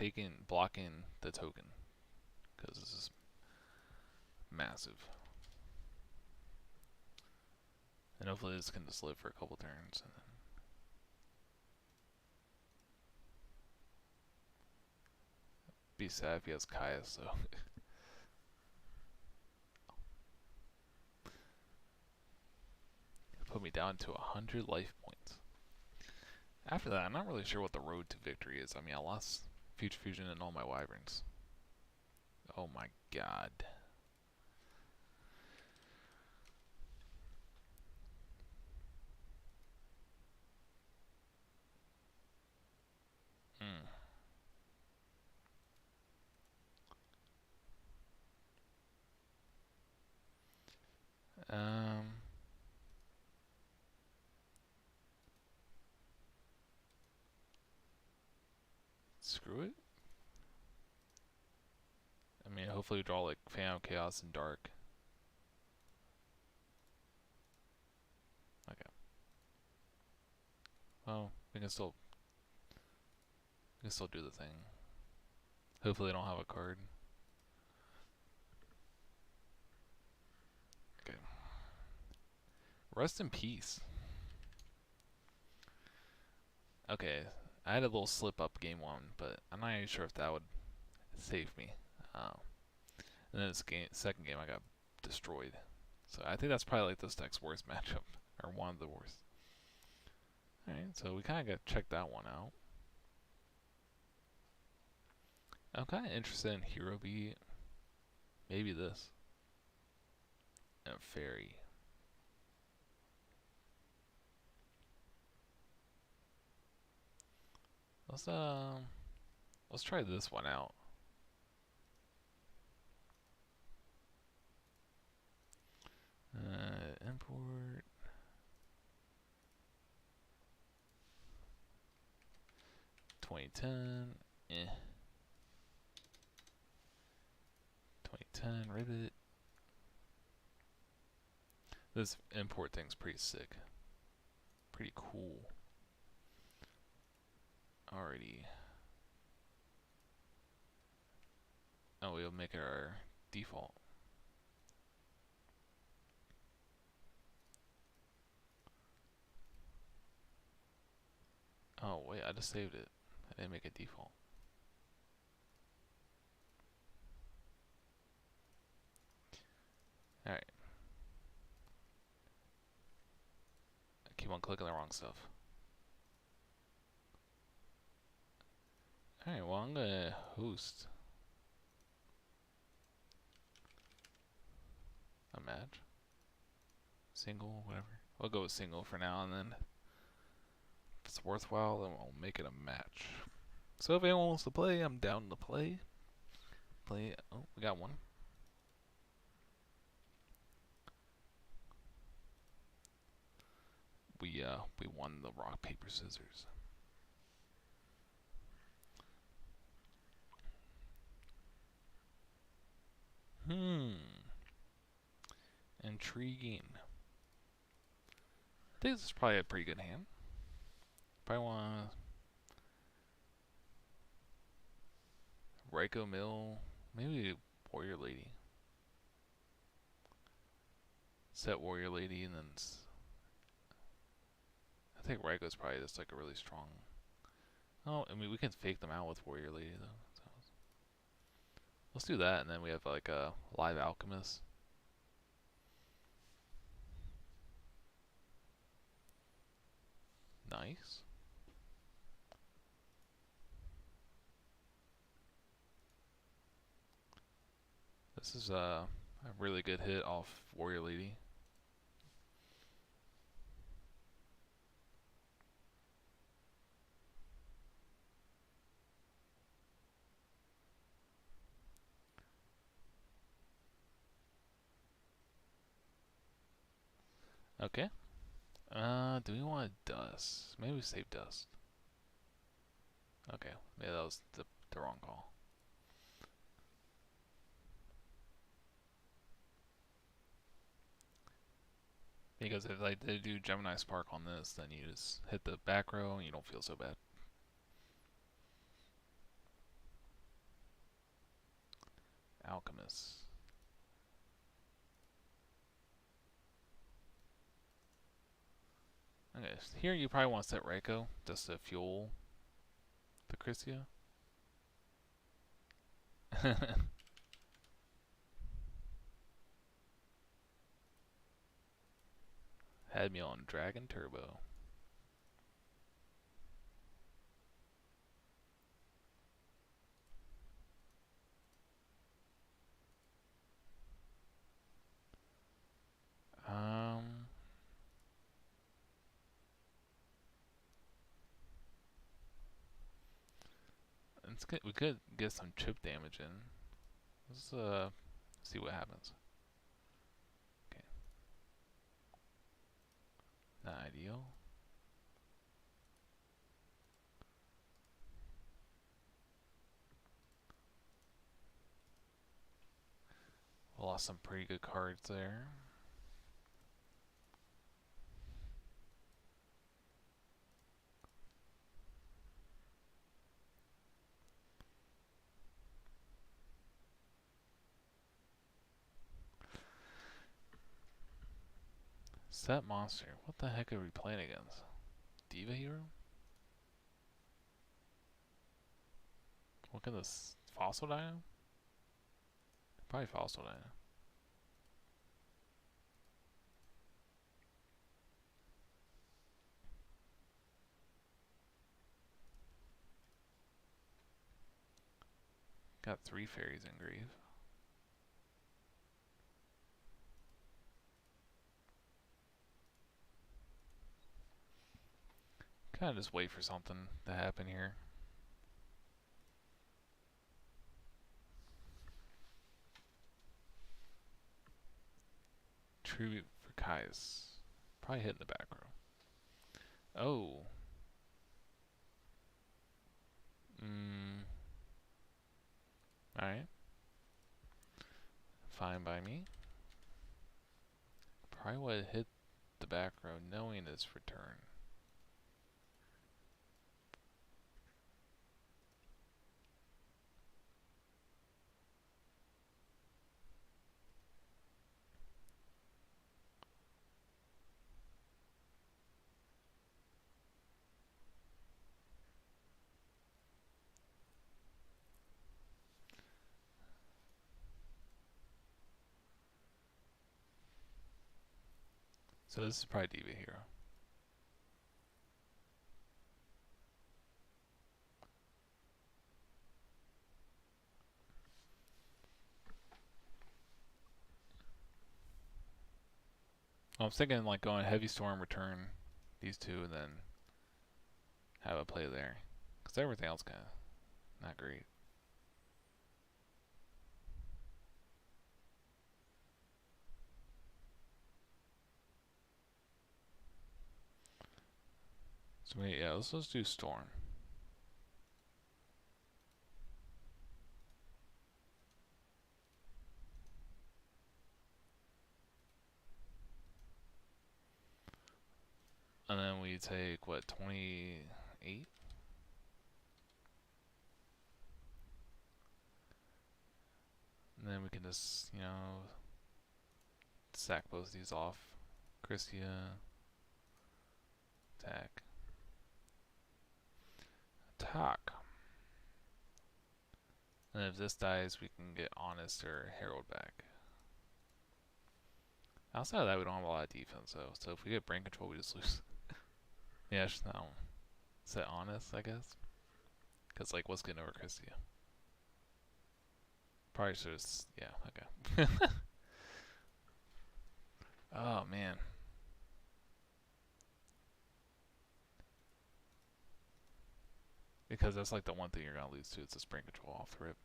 blocking the token because this is massive, and hopefully this can just live for a couple turns. And then be sad if he has Kaya, so put me down to 100 life points. After that, I'm not really sure what the road to victory is. I mean, I lost Future Fusion and all my Wyverns. Oh my god. Hmm. Um. Screw it. I mean, hopefully we draw like Phantom Chaos and Dark. Okay. Well, we can still do the thing. Hopefully they don't have a card. Okay. Rest in peace. Okay, I had a little slip up game one, but I'm not even sure if that would save me. And then this second game, I got destroyed. So I think that's probably like this deck's worst matchup, or one of the worst. All right, so we kind of got to check that one out. I'm kind of interested in Hero Beat. Maybe this. And Fairy. Let's try this one out. Import. $2010. 2010 Rivet. This import thing's pretty sick. Pretty cool. Alrighty. Oh, we'll make it our default. Oh wait, I just saved it. I didn't make it default. Alright. I keep on clicking the wrong stuff. Alright, well I'm gonna host a match. Single, whatever. We'll go with single for now, and then if it's worthwhile, then we'll make it a match. So if anyone wants to play, I'm down to play. Oh, we got one. We won the rock, paper, scissors. Intriguing. I think this is probably a pretty good hand. Probably want Reiko Mill, maybe Warrior Lady. Set Warrior Lady, and then I think Reiko's probably just like a really strong Oh, I mean, we can fake them out with Warrior Lady, though. So let's do that, and then we have like a live Alchemist. Nice. This is a really good hit off Warrior Lady. Okay. Do we want Dust? Maybe we save Dust. Okay. Yeah, that was the wrong call. Because if like they do Gemini Spark on this, then you just hit the back row and you don't feel so bad. Alchemist. Okay, here you probably want to set Reiko just to fuel the Cristia. Had me on Dragon Turbo. Um, it's good. We could get some chip damage in. Let's see what happens. Okay, not ideal. Lost some pretty good cards there. Set monster. What the heck are we playing against? Diva hero? Look at this fossil dino. Probably fossil dino. Got 3 fairies in Grieve. Kind of just wait for something to happen here. Tribute for Kai's. Probably hitting the back row. Oh. Alright. Fine by me. Probably would hit the back row knowing its return. So this is probably Diva Hero. I was thinking like going Heavy Storm, return these two, and then have a play there. Because everything else kind of not great. So wait, yeah, let's do Storm. And then we take, what, 28? And then we can just, you know, sack both these off. Cristia. Attack. attack. And if this dies, we can get Honest or Herald back. Outside of that, we don't have a lot of defense, though. So if we get brain control, we just lose. Yeah, just no. Set Honest, I guess. Because, like, what's getting over Christia? Probably should have. Yeah, okay. Oh, man. Because that's like the one thing you're going to lose to. It's this brain control off the rip.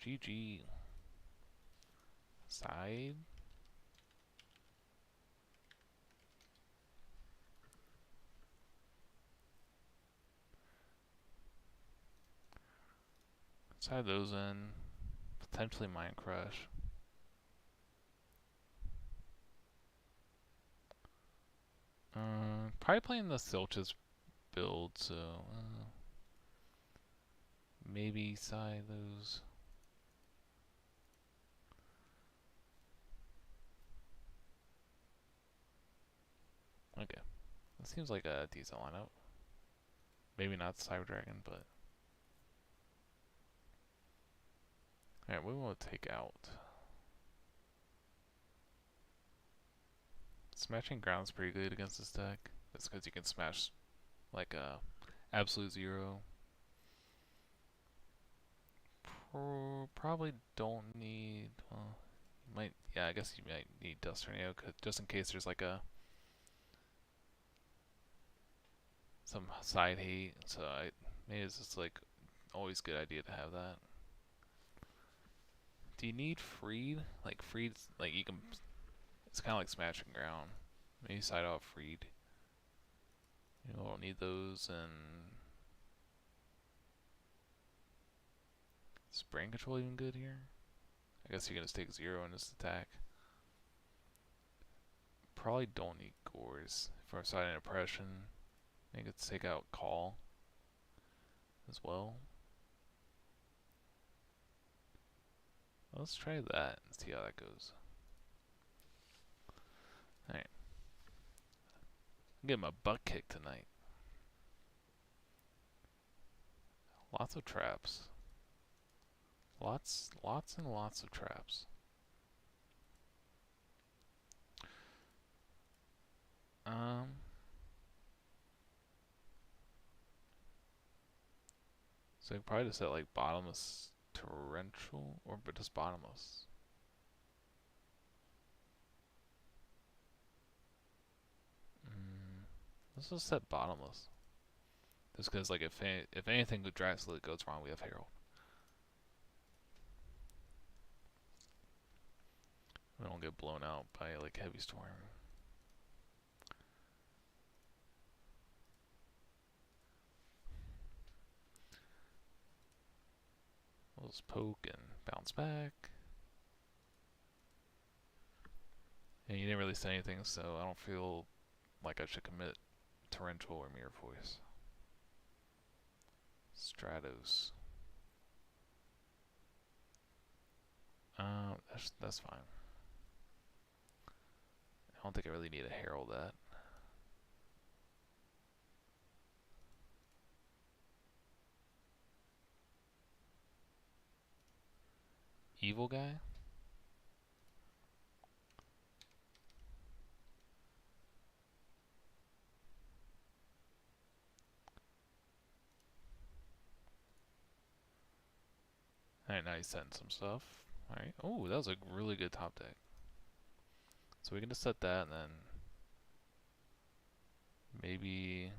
GG. Side. Side those in. Potentially Mind Crush. Probably playing the Silch's build, so maybe side those. Okay, that seems like a decent lineup. Maybe not Cyber Dragon, but alright, we want to take out. Smashing Ground's pretty good against this deck. That's because you can smash like a absolute zero. Probably don't need. Well, you might. Yeah, I guess you might need Dust Tornado just in case there's like some side hate. So maybe it's just like always a good idea to have that. Do you need Freed? Like Freed's like you can. It's kind of like Smashing Ground. Maybe side out Freed. You know, we'll need those and. Is brain control even good here? I guess you're gonna take 0 in this attack. Probably don't need Gores. If we're siding Oppression, I think it's take out Call as well. Let's try that and see how that goes. Alright. I'm getting my butt kicked tonight. Lots of traps. Lots and lots of traps. So I probably just set like Bottomless Torrential, or but just Bottomless. Let's just set Bottomless. Just because like if anything drastically goes wrong, we have Herald. We don't get blown out by like Heavy Storm. We'll just poke and bounce back. And you didn't really say anything, so I don't feel like I should commit Torrential or Mirror Voice. Stratos. That's fine. I don't think I really need to herald that. Evil guy? Alright, now he's setting some stuff. Alright. Oh, that was a really good top deck. So we can just set that and then maybe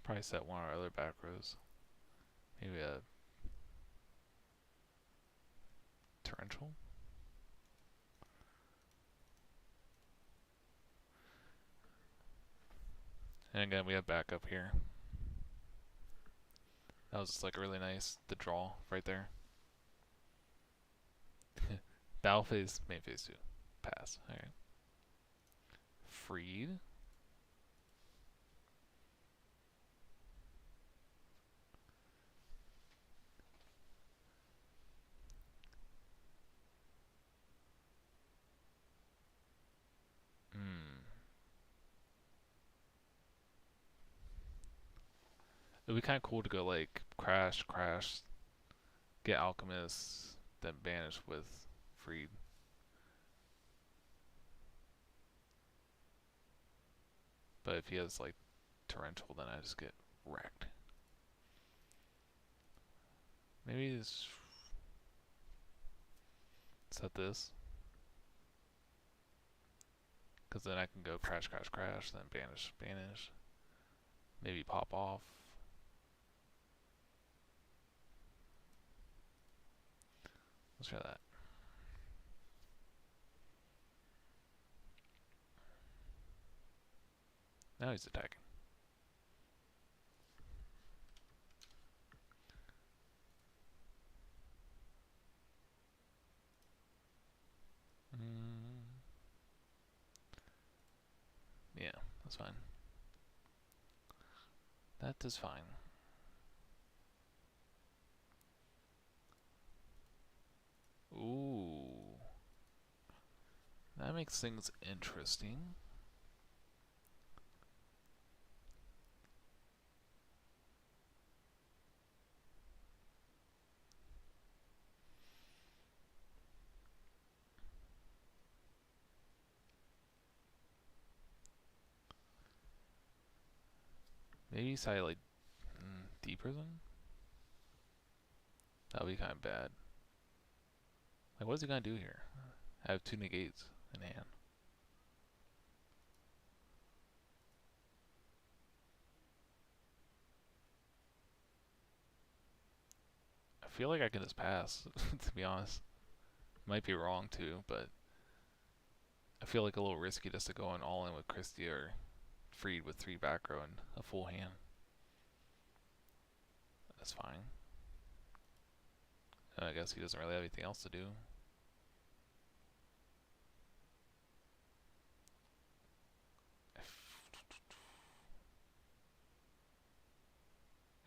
probably set one of our other back rows. Maybe a Torrential. And again, we have backup here. That was just like really nice, the draw right there. Battle phase, main phase 2. Pass. Alright. Freed. It'd be kind of cool to go like crash, crash, get Alchemist, then banish with Freed. But if he has like Torrential, then I just get wrecked. Maybe just set this. Because then I can go crash, crash, crash, then banish, banish. Maybe pop off. Let's try that. Now he's attacking. Yeah, that's fine. That is fine. Ooh. That makes things interesting. Maybe side like D-Prison? That would be kind of bad. Like, what is he gonna do here? I have 2 negates in hand. I feel like I can just pass, to be honest. Might be wrong too, but I feel like a little risky just to go in all in with Christie or Freed with 3 back row and a full hand. That's fine. I guess he doesn't really have anything else to do. I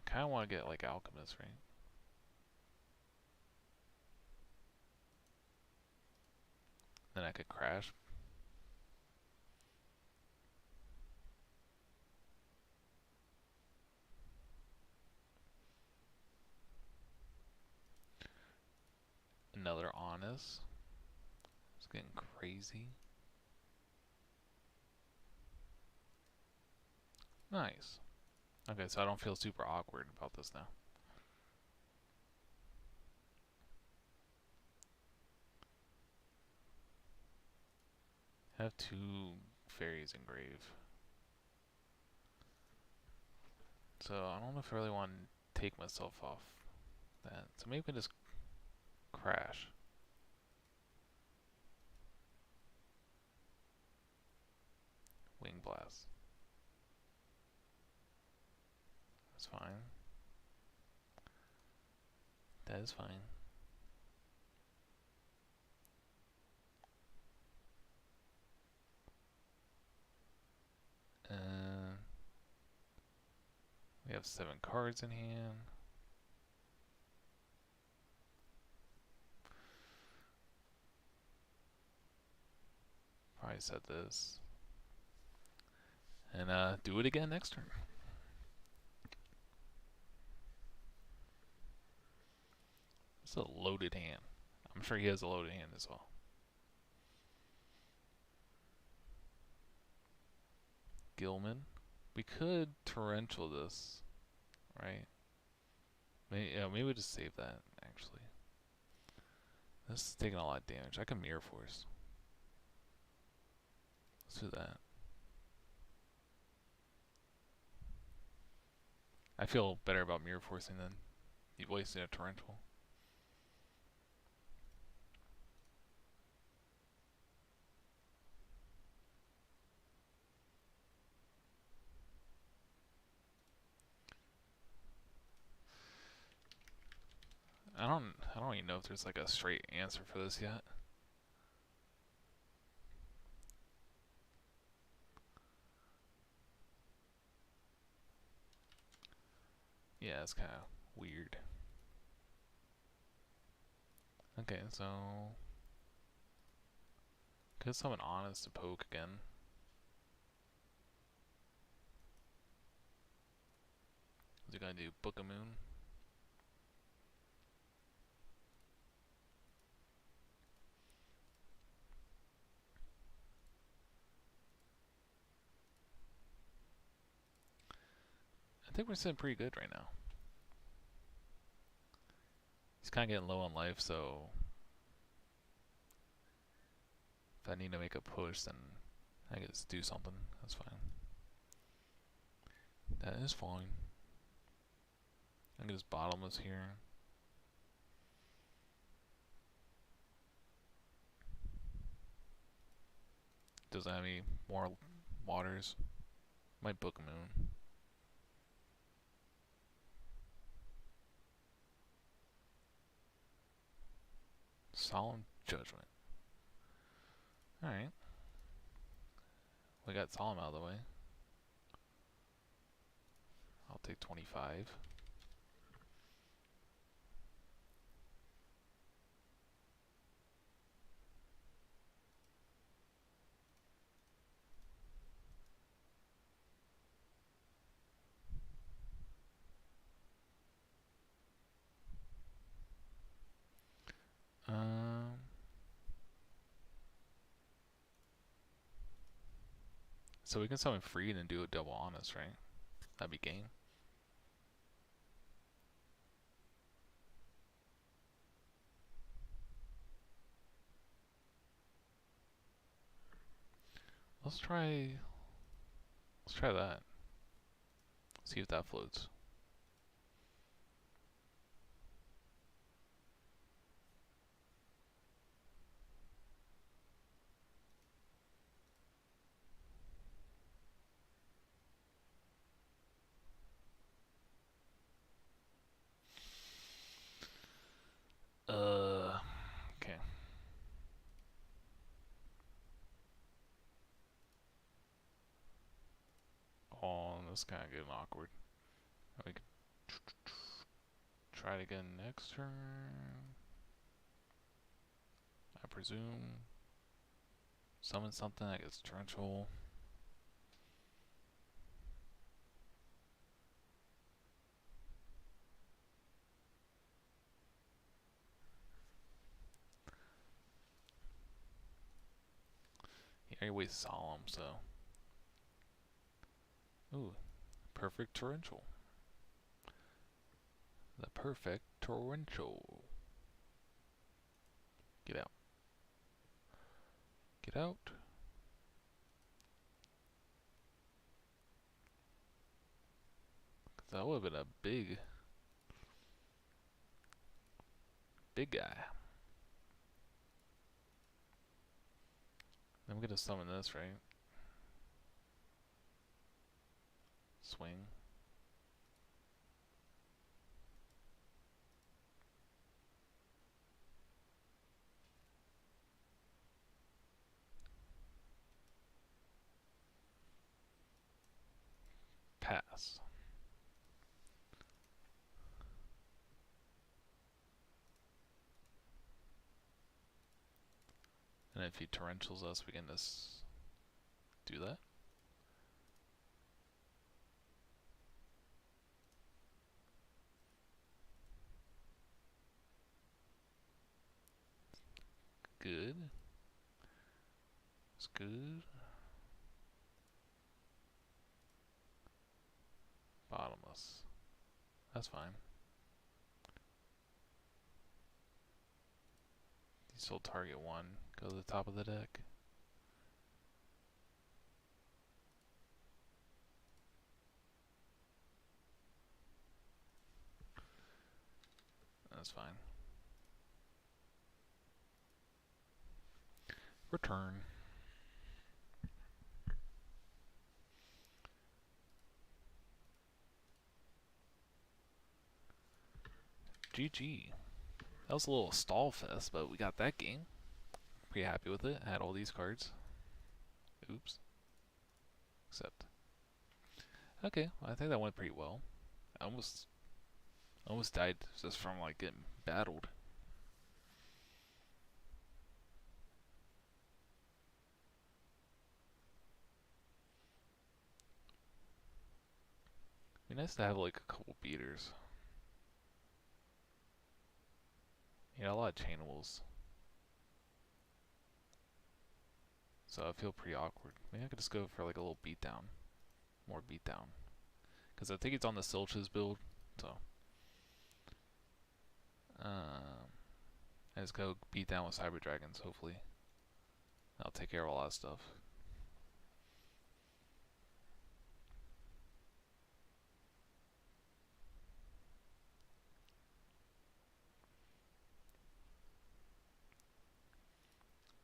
kind of want to get like Alchemist, right? Then I could crash. Another Honest. It's getting crazy. Nice. Okay, so I don't feel super awkward about this now. I have 2 fairies engraved. So I don't know if I really want to take myself off that. So maybe we can just crash. Wing Blast. That's fine. That is fine. We have 7 cards in hand. Probably set this. And do it again next turn. It's a loaded hand. I'm sure he has a loaded hand as well. Gilman. We could torrential this, right? Maybe we'll just save that, actually. This is taking a lot of damage. I can Mirror Force. Let's do that. I feel better about Mirror Forcing than wasting a torrential. I don't even know if there's like a straight answer for this yet. Yeah, it's kind of weird. Okay, so could summon Honest to poke again. What's he gonna do? Book a moon? I think we're sitting pretty good right now. He's kind of getting low on life, so if I need to make a push, then I can just do something. That's fine. That is fine. I can just bottomless here. Doesn't have any more waters. Might book a moon. Solemn judgment. Alright. We got solemn out of the way. I'll take 25. So we can summon free and then do a double honest, right? That'd be game. Let's try that. See if that floats. Okay. Oh, this is kind of getting awkward. We could try it again next turn. I presume. Summon something that gets torrential. He already wastes solemn, so. Ooh, perfect torrential. The perfect torrential. Get out. Get out. That would have been a big guy. I'm gonna summon this, right? Swing. Pass. And if he torrentials us, we can just do that. Good. It's good. Bottomless. That's fine. You still target one. Go to the top of the deck. That's fine. Return. GG. That was a little stall fest, but we got that game. Pretty happy with it. I had all these cards. Oops. Except. Okay, well, I think that went pretty well. I almost died just from like getting battled. Be nice to have like a couple beaters. Yeah, a lot of chainables. So I feel pretty awkward. Maybe I could just go for like a little beatdown. More beatdown. Because I think it's on the Silches build. So. I just go beat down with Cyber Dragons, hopefully. I'll take care of a lot of stuff.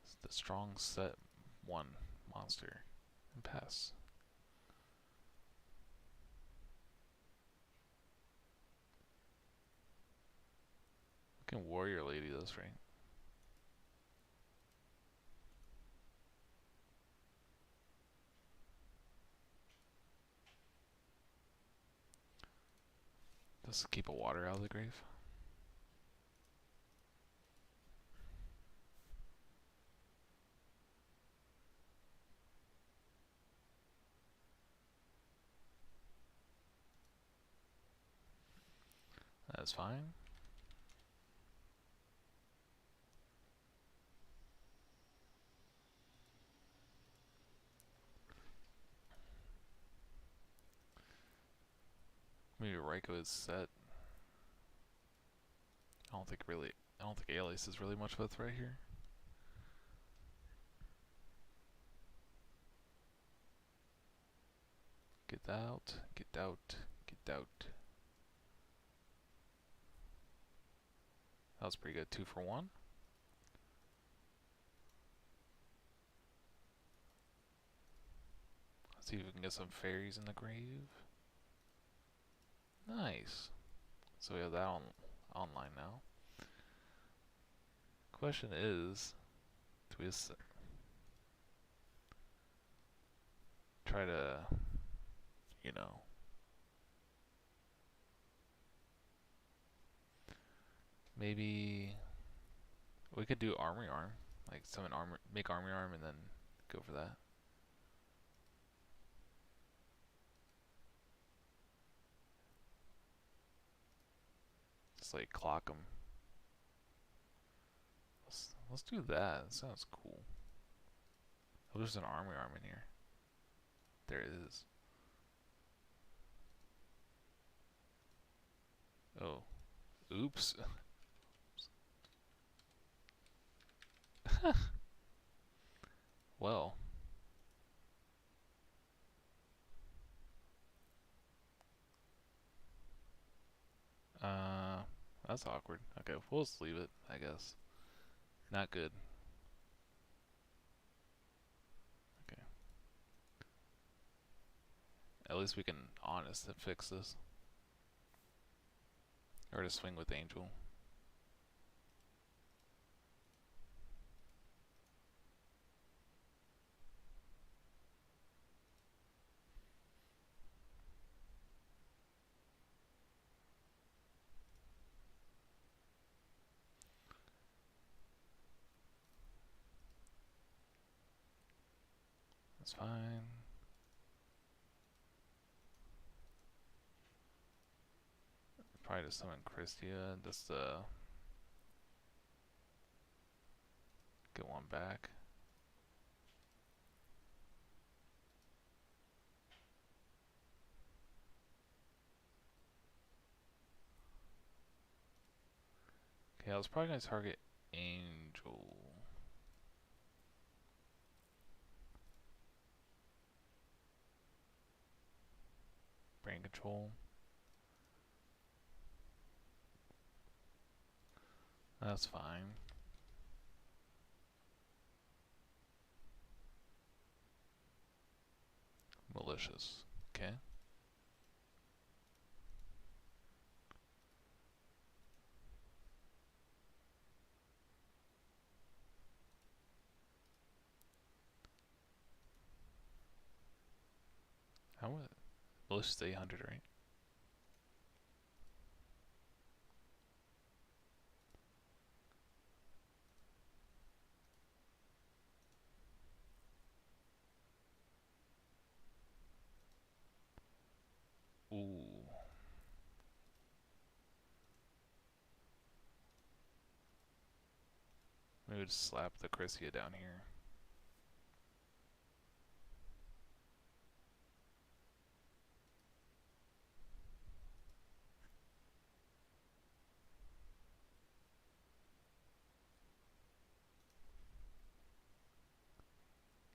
It's the strong set 1 monster. And pass. Fucking warrior lady does, right? Just keep a water out of the grave. That's fine. Maybe Raiko is set. I don't think Alice is really much of a threat here. Get out, get out, get out. That was pretty good. 2 for 1. Let's see if we can get some fairies in the grave. Nice. So we have that online now. Question is, do we just try to, you know, maybe we could do armory arm, like summon armor, make armory arm, and then go for that. Just like clock them. Let's do that. That sounds cool. Oh, there's an armory arm in here. There it is. Oh, oops. Well. That's awkward. Okay, we'll just leave it, I guess. Not good. Okay. At least we can honest and fix this. Or to swing with Angel. That's fine. Probably just summon Christia just to get one back. Okay, I was probably gonna target Angel. Brain control. That's fine. Malicious. Okay. How was it? Malicious 800, right? Ooh. Maybe just slap the Chrysia down here.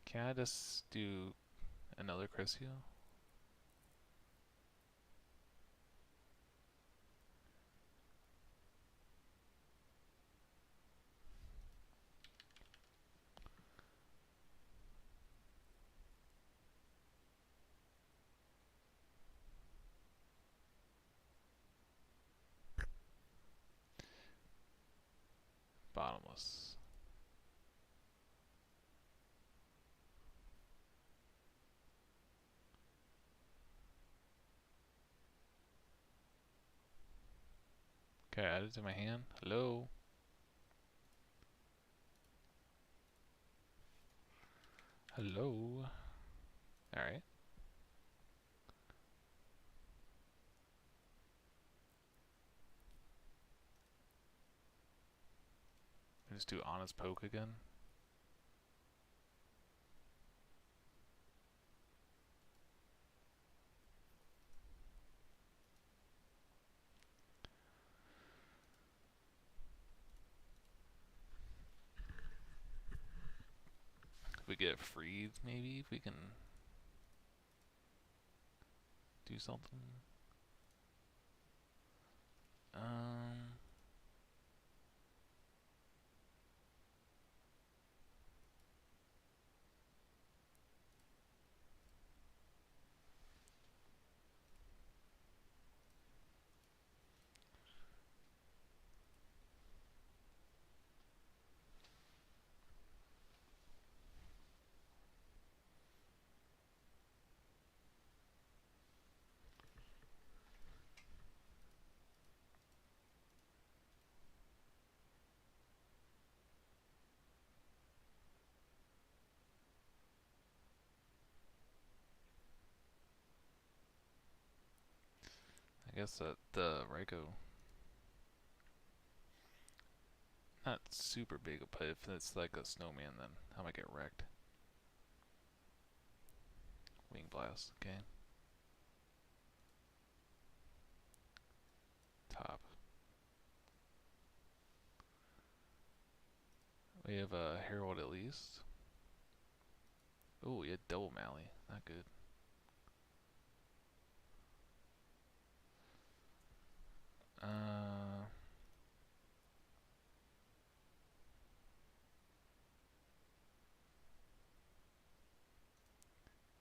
Can I just do another Chrysia? Bottomless. Okay, add it to my hand. Hello? Hello? Alright. Just do Honest Poke again. If we get freed, maybe, if we can do something. I guess that the Raikou, not super big, but if it's like a snowman, then I might get wrecked. Wing Blast, okay. Top. We have a Herald at least. Oh, we had double Mally. Not good.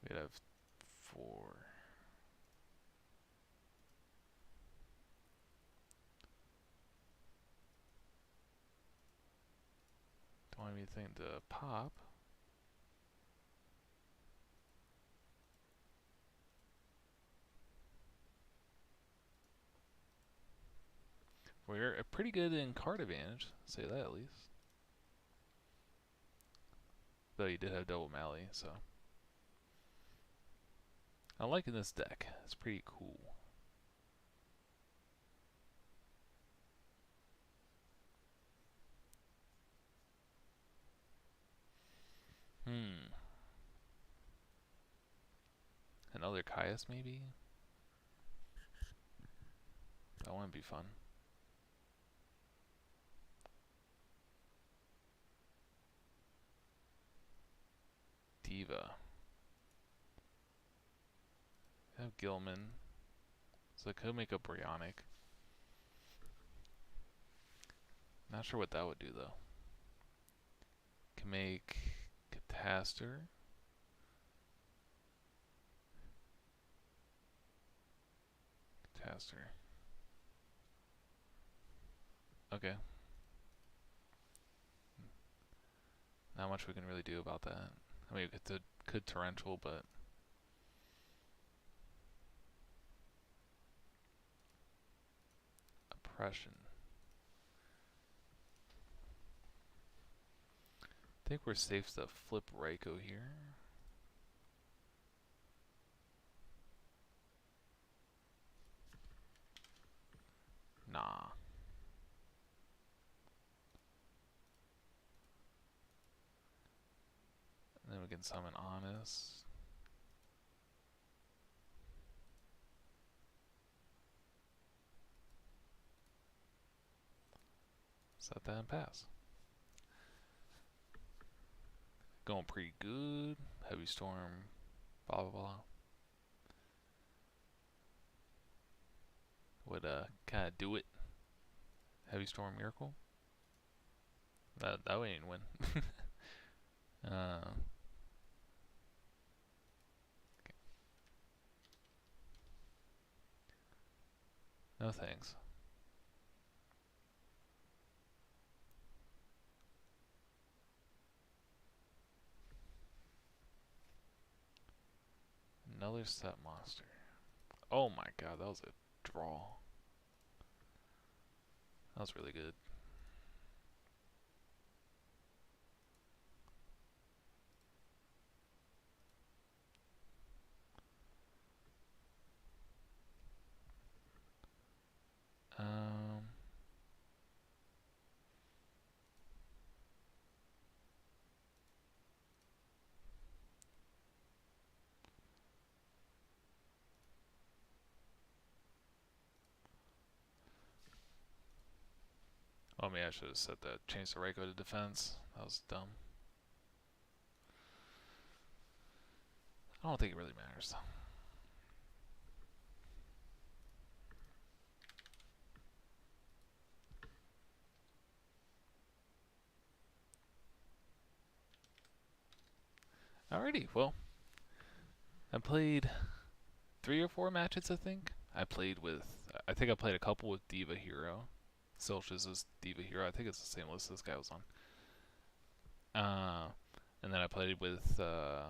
We'd have 4. Don't want anything to pop. We're pretty good in card advantage, say that at least. Though you did have double Mally, so. I'm liking this deck. It's pretty cool. Another Caius, maybe? That wouldn't be fun. Diva. I have Gilman. So I could make a Bryonic. Not sure what that would do, though. Can make Catastor. Catastor. Okay. Not much we can really do about that. I mean, it could Torrential, but Oppression. I think we're safe to flip Raikou here. Nah. can summon Honest. Set that and pass. Going pretty good. Heavy Storm, blah blah blah. Would kind of do it. Heavy Storm Miracle. That way ain't win. Okay. No thanks. Another set monster. Oh my god, that was a draw. That was really good. Oh man, I should have said that. Change the Reiko to defense. That was dumb. I don't think it really matters. Alrighty, well, I played 3 or 4 matches, I think. I think I played a couple with Diva Hero. Silch's is Diva Hero. I think it's the same list this guy was on. And then I played with the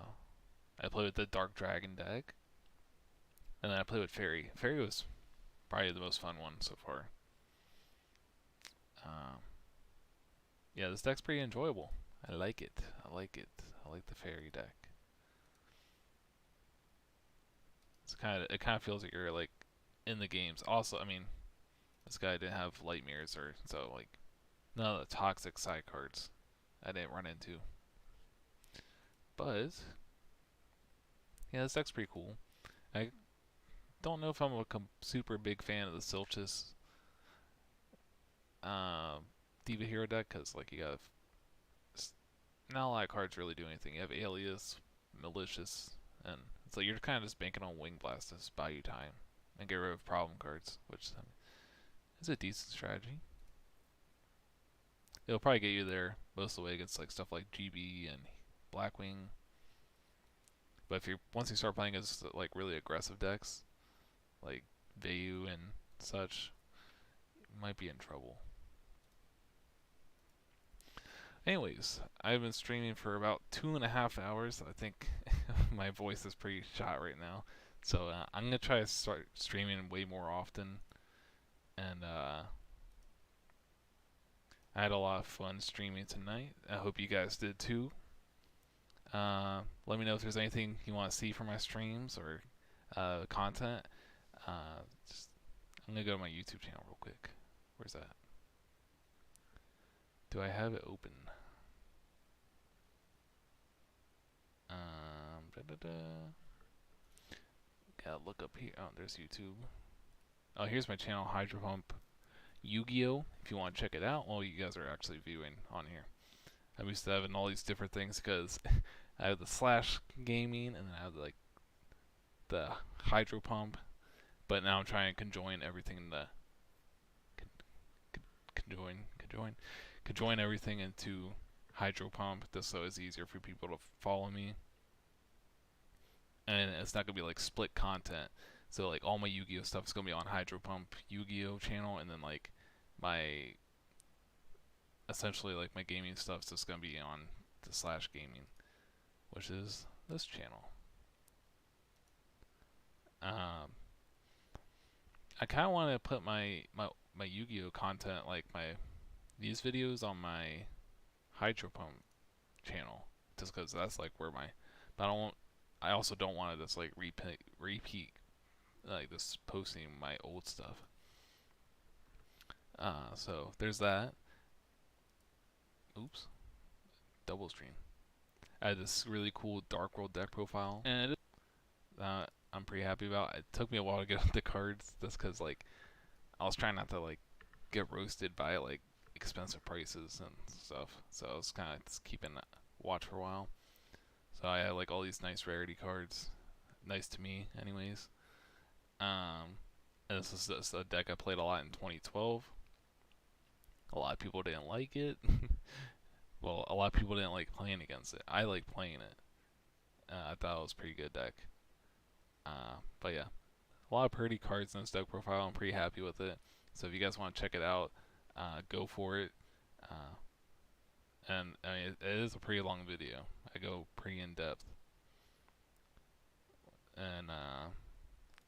Dark Dragon deck. And then I played with Fairy. Fairy was probably the most fun one so far. Yeah, this deck's pretty enjoyable. I like it. I like the Fairy deck. It kind of feels like you're like in the games. Also, I mean, this guy didn't have light mirrors, so like none of the toxic side cards I didn't run into. But yeah, this deck's pretty cool. I don't know if I'm a super big fan of the Silch's Diva Hero deck, because like you have not a lot of cards really do anything. You have Alias, Malicious, and it's like you're kind of just banking on Wing Blast to buy you time and get rid of problem cards, which is a decent strategy. It'll probably get you there most of the way against like stuff like GB and Blackwing. But once you start playing as like really aggressive decks, like Vayu and such, you might be in trouble. Anyways, I've been streaming for about 2.5 hours. I think my voice is pretty shot right now. So I'm going to try to start streaming way more often. And I had a lot of fun streaming tonight. I hope you guys did too. Let me know if there's anything you want to see from my streams or content. I'm going to go to my YouTube channel real quick. Where's that? Do I have it open? Gotta look up here. Oh, there's YouTube. Oh, here's my channel, Hydro Pump Yu-Gi-Oh! If you want to check it out, well, you guys are actually viewing on here. I'm used to having all these different things because I have the Slash Gaming and then I have like the Hydro Pump, but now I'm trying to conjoin everything in the conjoin everything into Hydro Pump, just so it's easier for people to follow me. And it's not gonna be like split content. So like all my Yu-Gi-Oh stuff is gonna be on Hydro Pump Yu-Gi-Oh channel, and then like essentially like my gaming stuff's just gonna be on the Slash Gaming, which is this channel. I kind of want to put my Yu-Gi-Oh content, like these videos, on my Hydro Pump channel, just because that's like where but I also don't want to just like repeat like this posting my old stuff. So there's that. Oops, double stream. I had this really cool Dark World deck profile, and I'm pretty happy about. It took me a while to get the cards, just because like I was trying not to like get roasted by like expensive prices and stuff. So I was kind of just keeping watch for a while. So I had like all these nice rarity cards, nice to me, anyways. And this is just a deck I played a lot in 2012. A lot of people didn't like it. Well, a lot of people didn't like playing against it. I like playing it. I thought it was a pretty good deck. But yeah, a lot of pretty cards in this deck profile. I'm pretty happy with it. So if you guys want to check it out, go for it. Uh, and I mean, it is a pretty long video. I go pretty in depth. And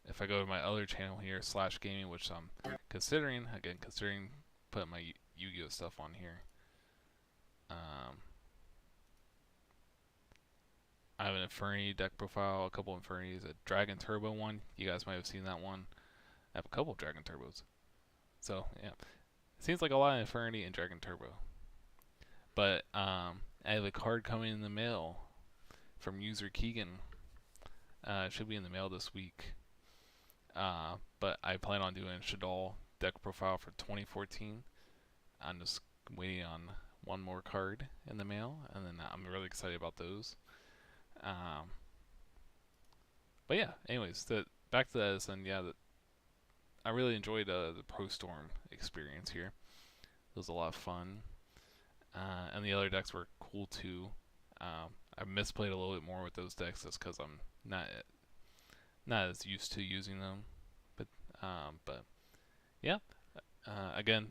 if I go to my other channel here, Slash Gaming, which I'm considering putting my Yu-Gi-Oh stuff on here. I have an Inferni deck profile, a couple Infernis, a Dragon Turbo one. You guys might have seen that one. I have a couple of Dragon Turbos. So yeah, it seems like a lot of Inferni and Dragon Turbo. But I have a card coming in the mail from user Keegan. It should be in the mail this week. But I plan on doing Shadal deck profile for 2014. I'm just waiting on one more card in the mail, and then I'm really excited about those. But yeah, anyways, back to the EDISON. Yeah, I really enjoyed the Pro Storm experience here. It was a lot of fun, and the other decks were cool too. I misplayed a little bit more with those decks just because I'm not as used to using them. But yeah. Again,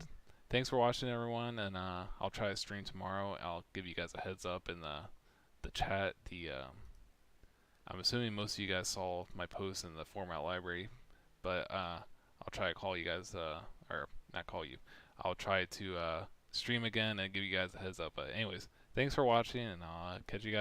thanks for watching, everyone, and I'll try to stream tomorrow. I'll give you guys a heads up in the chat. I'm assuming most of you guys saw my post in the format library, but I'll try to call you guys, or not call you. I'll try to stream again and give you guys a heads up. But anyways, thanks for watching, and I'll catch you guys.